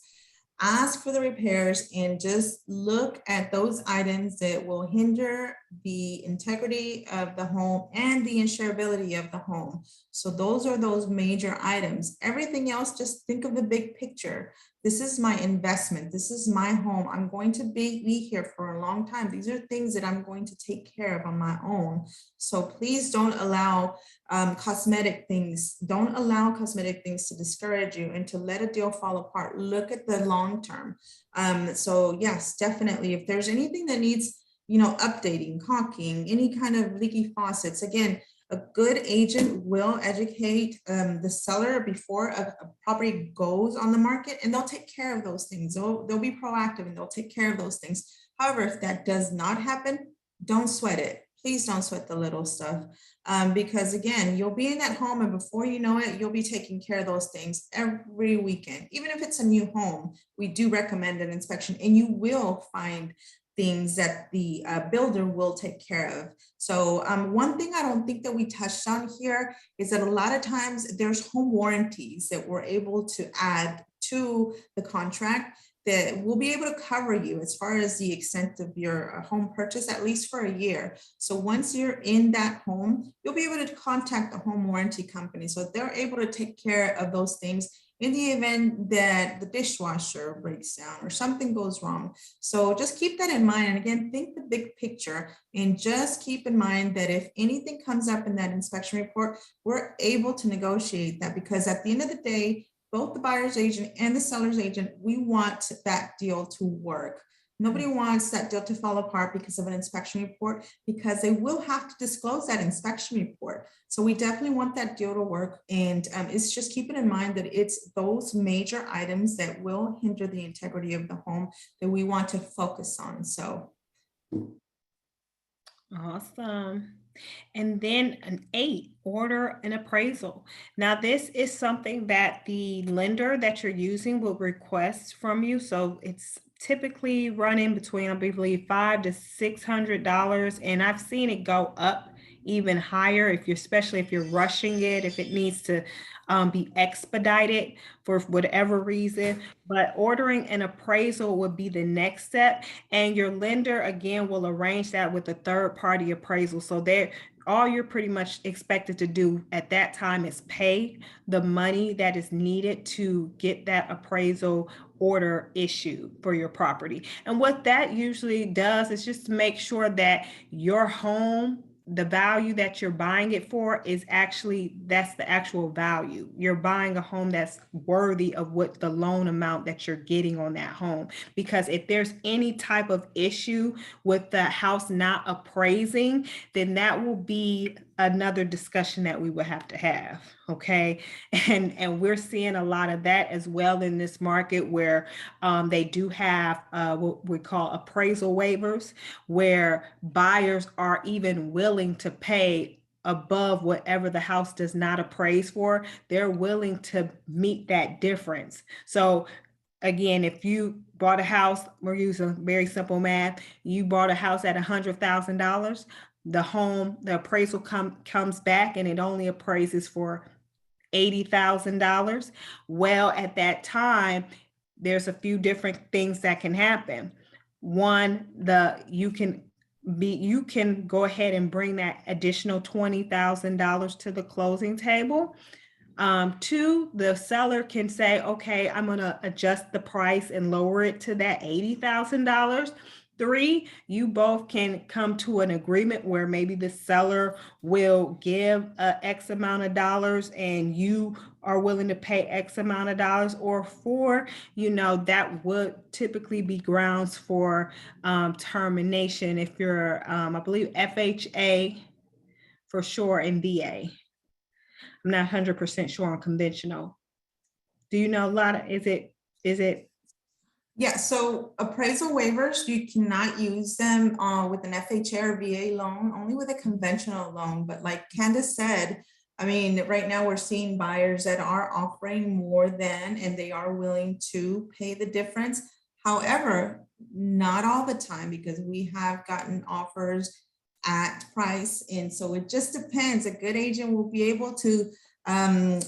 Ask for the repairs and just look at those items that will hinder the integrity of the home and the insurability of the home. So those are those major items. Everything else, just think of the big picture. This is my investment. This is my home. I'm going to be here for a long time. These are things that I'm going to take care of on my own. So please don't allow cosmetic things. Don't allow cosmetic things to discourage you and to let a deal fall apart. Look at the long term. So yes, definitely. If there's anything that needs, you know, updating, caulking, any kind of leaky faucets, again, a good agent will educate the seller before a property goes on the market, and they'll take care of those things. They'll be proactive and they'll take care of those things. However, if that does not happen, don't sweat it. Please don't sweat the little stuff, because again, you'll be in that home, and before you know it, you'll be taking care of those things every weekend. Even if it's a new home, we do recommend an inspection, and you will find things that the builder will take care of. So one thing I don't think that we touched on here is that a lot of times there's home warranties that we're able to add to the contract that will be able to cover you as far as the extent of your home purchase, at least for a year. So once you're in that home, you'll be able to contact the home warranty company. So they're able to take care of those things in the event that the dishwasher breaks down or something goes wrong. So just keep that in mind. And again, think the big picture, and just keep in mind that if anything comes up in that inspection report, we're able to negotiate that, because at the end of the day, both the buyer's agent and the seller's agent, we want that deal to work. Nobody wants that deal to fall apart because of an inspection report, because they will have to disclose that inspection report. So we definitely want that deal to work. And it's just keeping in mind that it's those major items that will hinder the integrity of the home that we want to focus on. So. Awesome. And then an 8, order an appraisal. Now, this is something that the lender that you're using will request from you. So it's typically running between, I believe, $500 to $600. And I've seen it go up even higher if you're, especially if you're rushing it, if it needs to be expedited for whatever reason. But ordering an appraisal would be the next step. And your lender, again, will arrange that with a third-party appraisal. So all you're pretty much expected to do at that time is pay the money that is needed to get that appraisal order issued for your property. And what that usually does is just to make sure that your home, the value that you're buying it for is actually, that's the actual value. You're buying a home that's worthy of what the loan amount that you're getting on that home. Because if there's any type of issue with the house not appraising, then that will be another discussion that we would have to have. Okay. And we're seeing a lot of that as well in this market, where they do have what we call appraisal waivers, where buyers are even willing to pay above whatever the house does not appraise for. They're willing to meet that difference. So again, if you bought a house, we're using very simple math, you bought a house at $100,000, the appraisal comes back and it only appraises for $80,000. Well, at that time, there's a few different things that can happen. One, you can go ahead and bring that additional $20,000 to the closing table. 2, the seller can say, okay, I'm going to adjust the price and lower it to that $80,000. 3, you both can come to an agreement where maybe the seller will give X amount of dollars and you are willing to pay X amount of dollars. Or 4, that would typically be grounds for termination if you're, I believe, FHA for sure and VA. I'm not 100% sure on conventional. Do you know a lot of, is it? Yeah, so appraisal waivers, you cannot use them with an FHA or VA loan, only with a conventional loan. But like Candace said, I mean, right now we're seeing buyers that are offering more than, and they are willing to pay the difference. However, not all the time, because we have gotten offers at price. And so it just depends. A good agent will be able to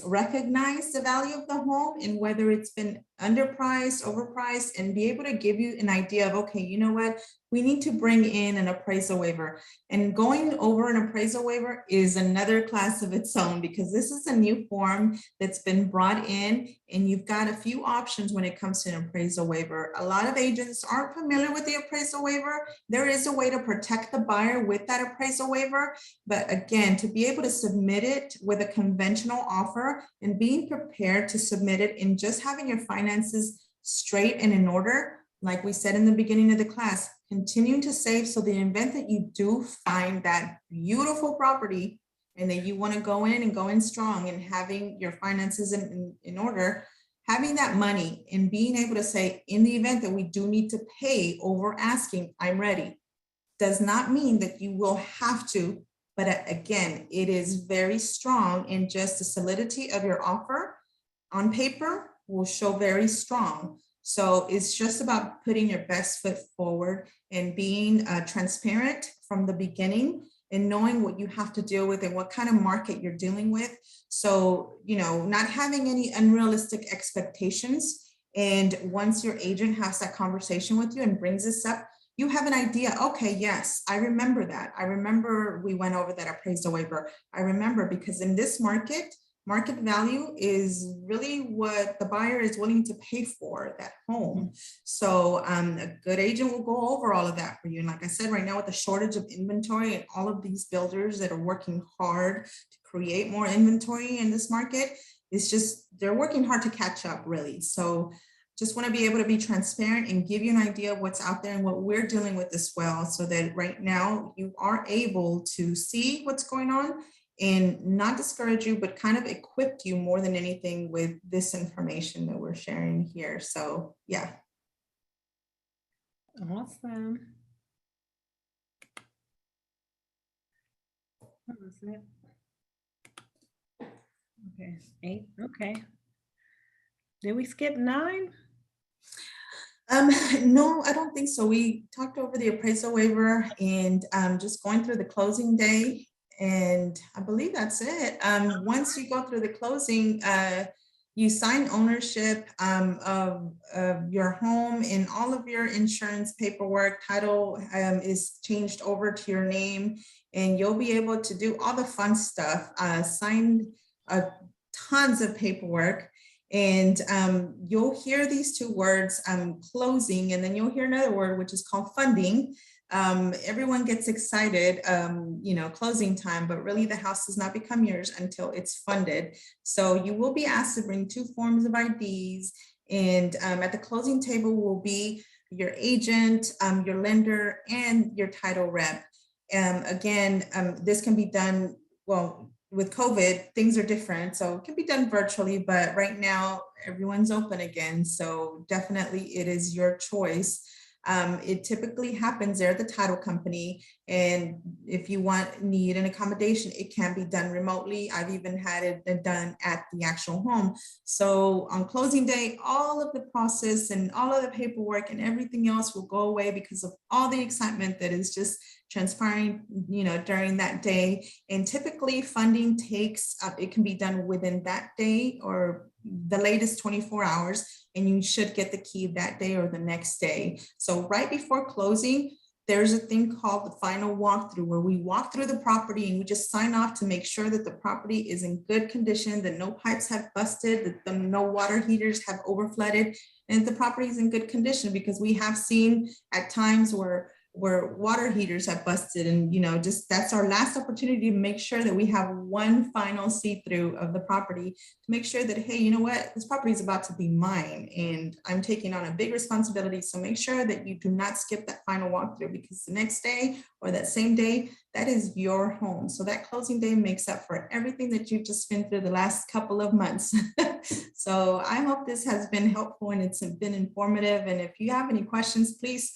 recognize the value of the home and whether it's been underpriced, overpriced, and be able to give you an idea of, okay, you know what, we need to bring in an appraisal waiver. And going over an appraisal waiver is another class of its own, because this is a new form that's been brought in, and you've got a few options when it comes to an appraisal waiver. A lot of agents aren't familiar with the appraisal waiver. There is a way to protect the buyer with that appraisal waiver. But again, to be able to submit it with a conventional offer and being prepared to submit it and just having your finances straight and in order, like we said in the beginning of the class, continuing to save. So the event that you do find that beautiful property and that you want to go in strong and having your finances in order, having that money and being able to say, in the event that we do need to pay over asking, I'm ready, does not mean that you will have to. But again, it is very strong, and just the solidity of your offer on paper will show very strong. So it's just about putting your best foot forward and being transparent from the beginning and knowing what you have to deal with and what kind of market you're dealing with. So, not having any unrealistic expectations. And once your agent has that conversation with you and brings this up, you have an idea. Okay, yes, I remember that. I remember we went over that appraisal waiver. I remember, because in this market value is really what the buyer is willing to pay for that home. So a good agent will go over all of that for you. And like I said, right now with the shortage of inventory and all of these builders that are working hard to create more inventory in this market, it's just, they're working hard to catch up really. So just want to be able to be transparent and give you an idea of what's out there and what we're dealing with as well, so that right now you are able to see what's going on and not discourage you, but kind of equip you more than anything with this information that we're sharing here. So yeah. Awesome. What was it? Okay, 8, okay. Did we skip 9? No, I don't think so. We talked over the appraisal waiver and just going through the closing day. And I believe that's it. Once you go through the closing, you sign ownership of your home, and all of your insurance paperwork, title is changed over to your name, and you'll be able to do all the fun stuff, sign tons of paperwork. And you'll hear these 2 words, closing, and then you'll hear another word, which is called funding. Everyone gets excited, you know, closing time, but really the house does not become yours until it's funded. So you will be asked to bring 2 forms of IDs, and at the closing table will be your agent, your lender, and your title rep. Again, this can be done, well, with COVID, things are different, so it can be done virtually, but right now everyone's open again. So definitely it is your choice. It typically happens there at the title company. And if you need an accommodation, it can be done remotely. I've even had it done at the actual home. So on closing day, all of the process and all of the paperwork and everything else will go away because of all the excitement that is just transpiring, you know, during that day. And typically funding takes, it can be done within that day or the latest 24 hours, and you should get the key that day or the next day. So right before closing, there's a thing called the final walkthrough, where we walk through the property and we just sign off to make sure that the property is in good condition, that no pipes have busted, that no water heaters have overflooded, and the property is in good condition, because we have seen at times where water heaters have busted, and, you know, just that's our last opportunity to make sure that we have one final see-through of the property to make sure that, hey, you know what, this property is about to be mine and I'm taking on a big responsibility. So make sure that you do not skip that final walkthrough, because the next day or that same day, that is your home. So that closing day makes up for everything that you've just been through the last couple of months. So I hope this has been helpful and it's been informative. And if you have any questions, please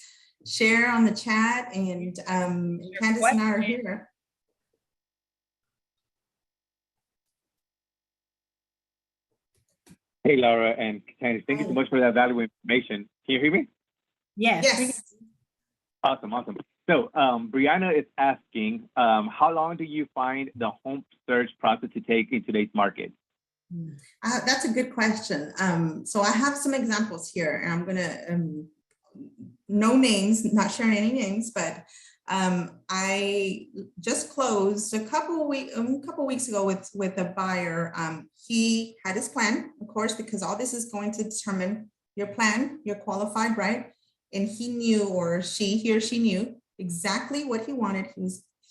share on the chat, and Candace and I are here. Hey, Laura and Candace, thank you so much for that valuable information. Can you hear me? Yes. Yes. Awesome. So Brianna is asking, how long do you find the home search process to take in today's market? That's a good question. So I have some examples here, and I'm gonna no names, not sharing any names, but I just closed a couple weeks ago with a buyer. He had his plan, of course, because all this is going to determine your plan. You're qualified, right? And he knew, or he or she knew exactly what he wanted.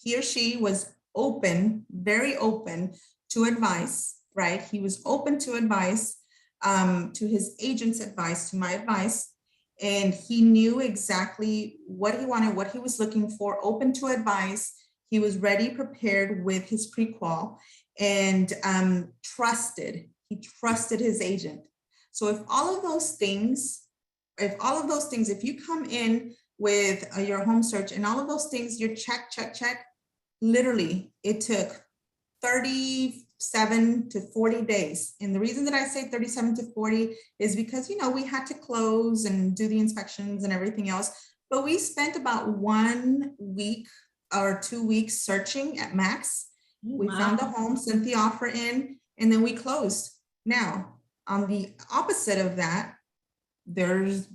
He or she was open, very open to advice, right? He was open to advice, to his agent's advice, to my advice. And he knew exactly what he wanted, what he was looking for, open to advice. He was ready, prepared with his pre-qual, and he trusted his agent. So if all of those things, if you come in with your home search and all of those things, you're check, literally it took 37 to 40 days. And the reason that I say 37 to 40 is because, you know, we had to close and do the inspections and everything else, but we spent about 1 week or 2 weeks searching at max. We found the home, sent the offer in, and then we closed. Now, on the opposite of that, there's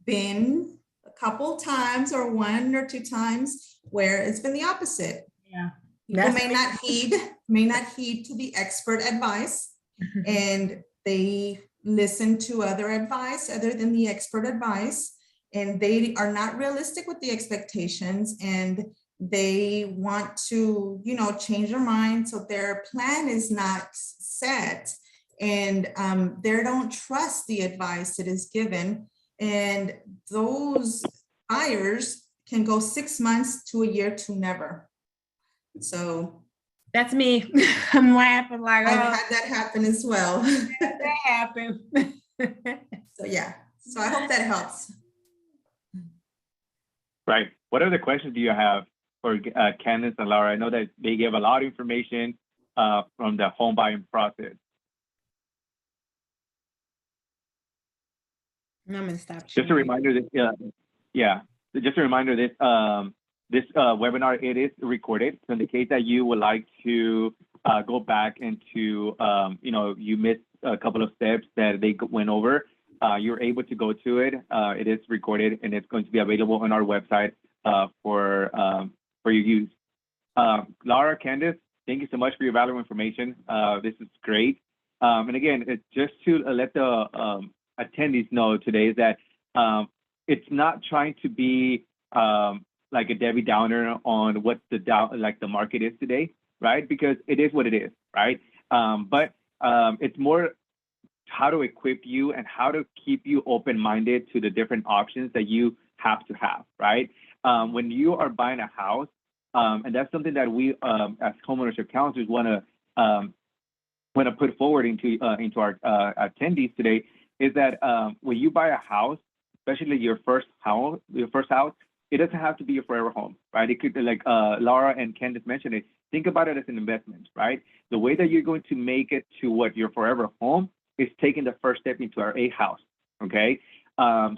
been a couple times or 1 or 2 times where it's been the opposite. Yeah. People may not heed to the expert advice, and they listen to other advice other than the expert advice, and they are not realistic with the expectations, and they want to, you know, change their mind. So their plan is not set, and they don't trust the advice that is given. And those buyers can go 6 months to a year to never. So That's me. I'm laughing like, I've oh, had that happen as well. that happened. So yeah, so I hope that helps. Right. What other questions do you have for Candace and Laura? I know that they gave a lot of information from the home buying process. I'm gonna stop. Just a sharing. reminder that, yeah, just a reminder that this webinar, it is recorded. So in the case that you would like to go back into, you know, you missed a couple of steps that they went over, you're able to go to it. It is recorded and it's going to be available on our website for your use. Laura, Candace, thank you so much for your valuable information. This is great. And again, it's just to let the attendees know today is that it's not trying to be like a Debbie Downer on what the market is today, right? Because it is what it is, right? But it's more how to equip you and how to keep you open-minded to the different options that you have to have, right? When you are buying a house, and that's something that we as homeownership counselors want to put forward into our attendees today, is that when you buy a house, especially your first house, it doesn't have to be your forever home, right? It could be like Laura and Candace mentioned it. Think about it as an investment, right? The way that you're going to make it to what your forever home is taking the first step into a house, okay?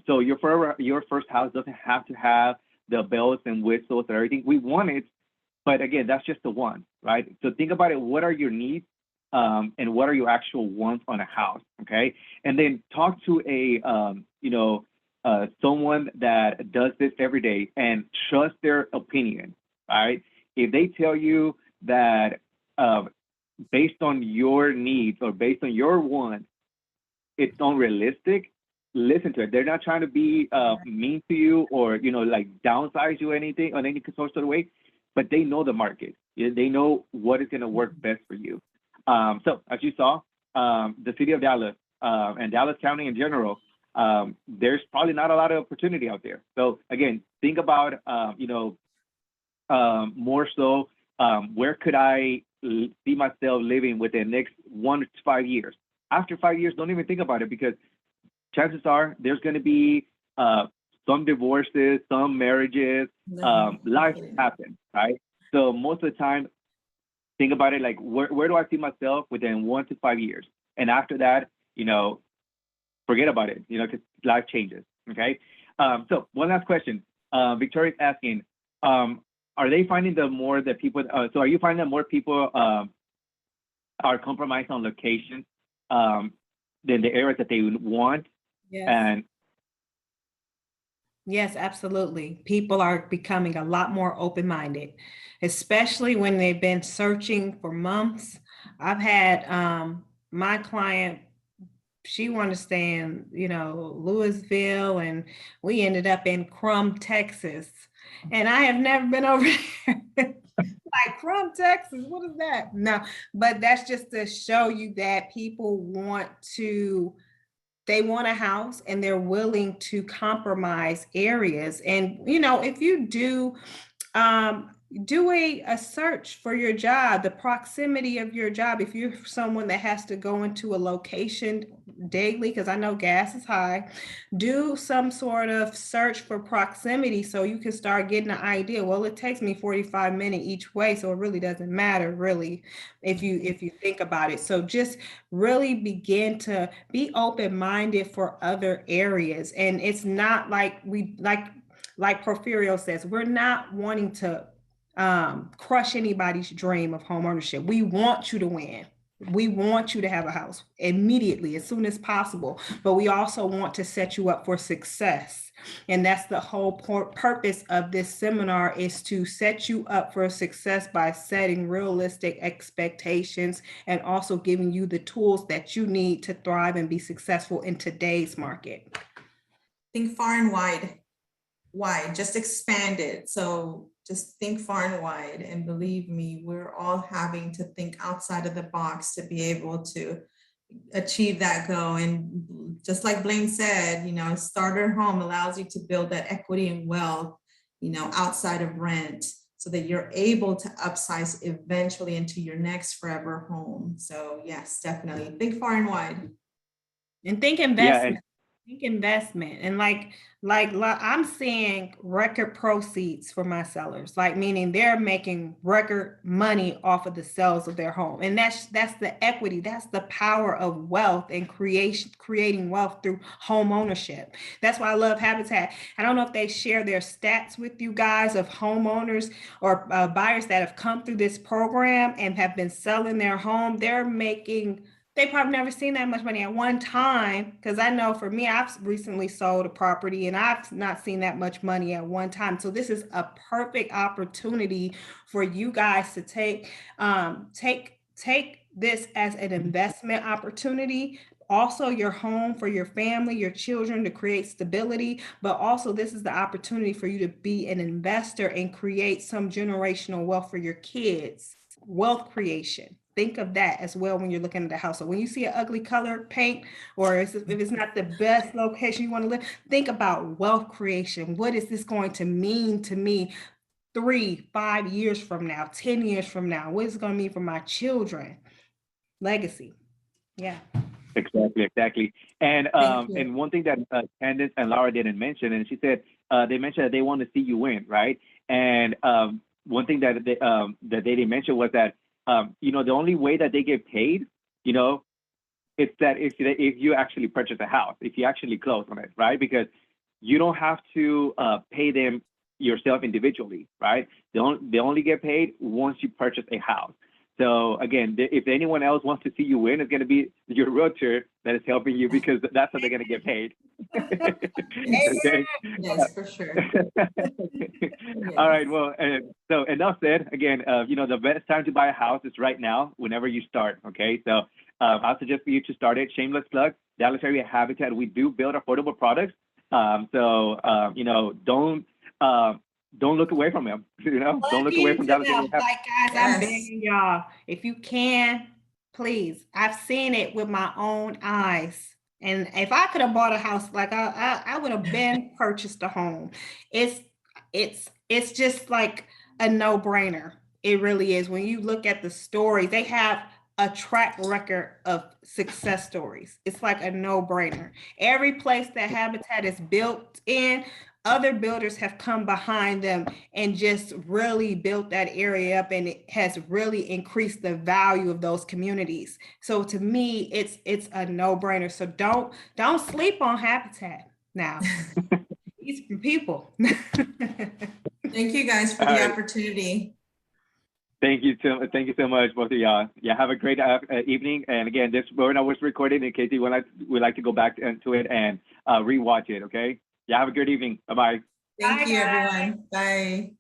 So your first house doesn't have to have the bells and whistles and everything. We want it, but again, that's just the one, right? So think about it. What are your needs? And what are your actual wants on a house, okay? And then talk to someone that does this every day and trust their opinion, right? If they tell you that based on your needs or based on your wants, it's unrealistic, listen to it. They're not trying to be mean to you or, like downsize you anything on any sort of way, but they know the market. They know what is going to work best for you. So as you saw, the city of Dallas and Dallas County in general, there's probably not a lot of opportunity out there. So again, think about, more so, where could I see myself living within the next 1 to 5 years? After 5 years, don't even think about it because chances are there's going to be some divorces, some marriages, life happens, right? So most of the time, think about it like, where do I see myself within 1 to 5 years? And after that, forget about it, because life changes, okay? So one last question. Victoria's asking, are they finding the more that people, so are you finding that more people are compromised on location than the areas that they want? Yes. And Yes, absolutely. People are becoming a lot more open-minded, especially when they've been searching for months. I've had my client, she wanted to stay in, Louisville, and we ended up in Crum, Texas. And I have never been over there. Like Crum, Texas, what is that? No, but that's just to show you that people they want a house and they're willing to compromise areas. And, if you do a search for your job, the proximity of your job, if you're someone that has to go into a location daily, because I know gas is high, do some sort of search for proximity so you can start getting an idea. Well, it takes me 45 minutes each way, so it really doesn't matter really if you think about it. So just really begin to be open-minded for other areas. And it's not like like Porfirio says, we're not wanting to crush anybody's dream of home ownership. We want you to win. We want you to have a house immediately, as soon as possible, but we also want to set you up for success. And that's the whole purpose of this seminar, is to set you up for success by setting realistic expectations and also giving you the tools that you need to thrive and be successful in today's market. Think far and wide, just expand it. So just think far and wide, and believe me, we're all having to think outside of the box to be able to, achieve that goal. And just like Blaine said, starter home allows you to build that equity and wealth, outside of rent, so that you're able to upsize eventually into your next forever home. So yes, definitely think far and wide. And think investment. Think investment. And like I'm seeing record proceeds for my sellers, like meaning they're making record money off of the sales of their home. And that's the equity. That's the power of wealth and creating wealth through home ownership. That's why I love Habitat. I don't know if they share their stats with you guys of homeowners or buyers that have come through this program and have been selling their home. They probably never seen that much money at one time, because I know for me, I've recently sold a property and I've not seen that much money at one time. So this is a perfect opportunity for you guys to take this as an investment opportunity. Also your home for your family, your children, to create stability, but also this is the opportunity for you to be an investor and create some generational wealth for your kids. Wealth creation. Think of that as well when you're looking at the house. So when you see an ugly color paint, or if it's not the best location you want to live, think about wealth creation. What is this going to mean to me 3, 5 years from now, 10 years from now? What is it going to mean for my children? Legacy. Yeah. Exactly. And one thing that Candace and Laura didn't mention, and she said they mentioned that they want to see you win, right? And one thing that they didn't mention was that the only way that they get paid, it's that if you actually purchase a house, if you actually close on it, right? Because you don't have to pay them yourself individually, right? They only get paid once you purchase a house. So again, if anyone else wants to see you win, it's going to be your realtor that is helping you, because that's how they're going to get paid. Okay? Yes, for sure. Yes. All right. Well, so enough said. Again, the best time to buy a house is right now, whenever you start. Okay. So I'll suggest for you to start it. Shameless plug, Dallas Area Habitat. We do build affordable products. Don't look away from them. Don't look away from Dallas Area Habitat. Like, guys, I'm begging y'all, if you can, please. I've seen it with my own eyes. And if I could have bought a house, like I would have been purchased a home. It's just like a no-brainer. It really is. When you look at the stories, they have a track record of success stories. It's like a no-brainer. Every place that Habitat is built in, other builders have come behind them and just really built that area up, and it has really increased the value of those communities. So to me, it's a no-brainer. So don't sleep on Habitat now. These people. Thank you guys for the opportunity. Thank you so much, both of y'all. Yeah, have a great evening. And again, this webinar was recorded in case you would like to go back into it and rewatch it. Okay. Yeah, have a good evening. Bye-bye. Thank you, everyone. Bye.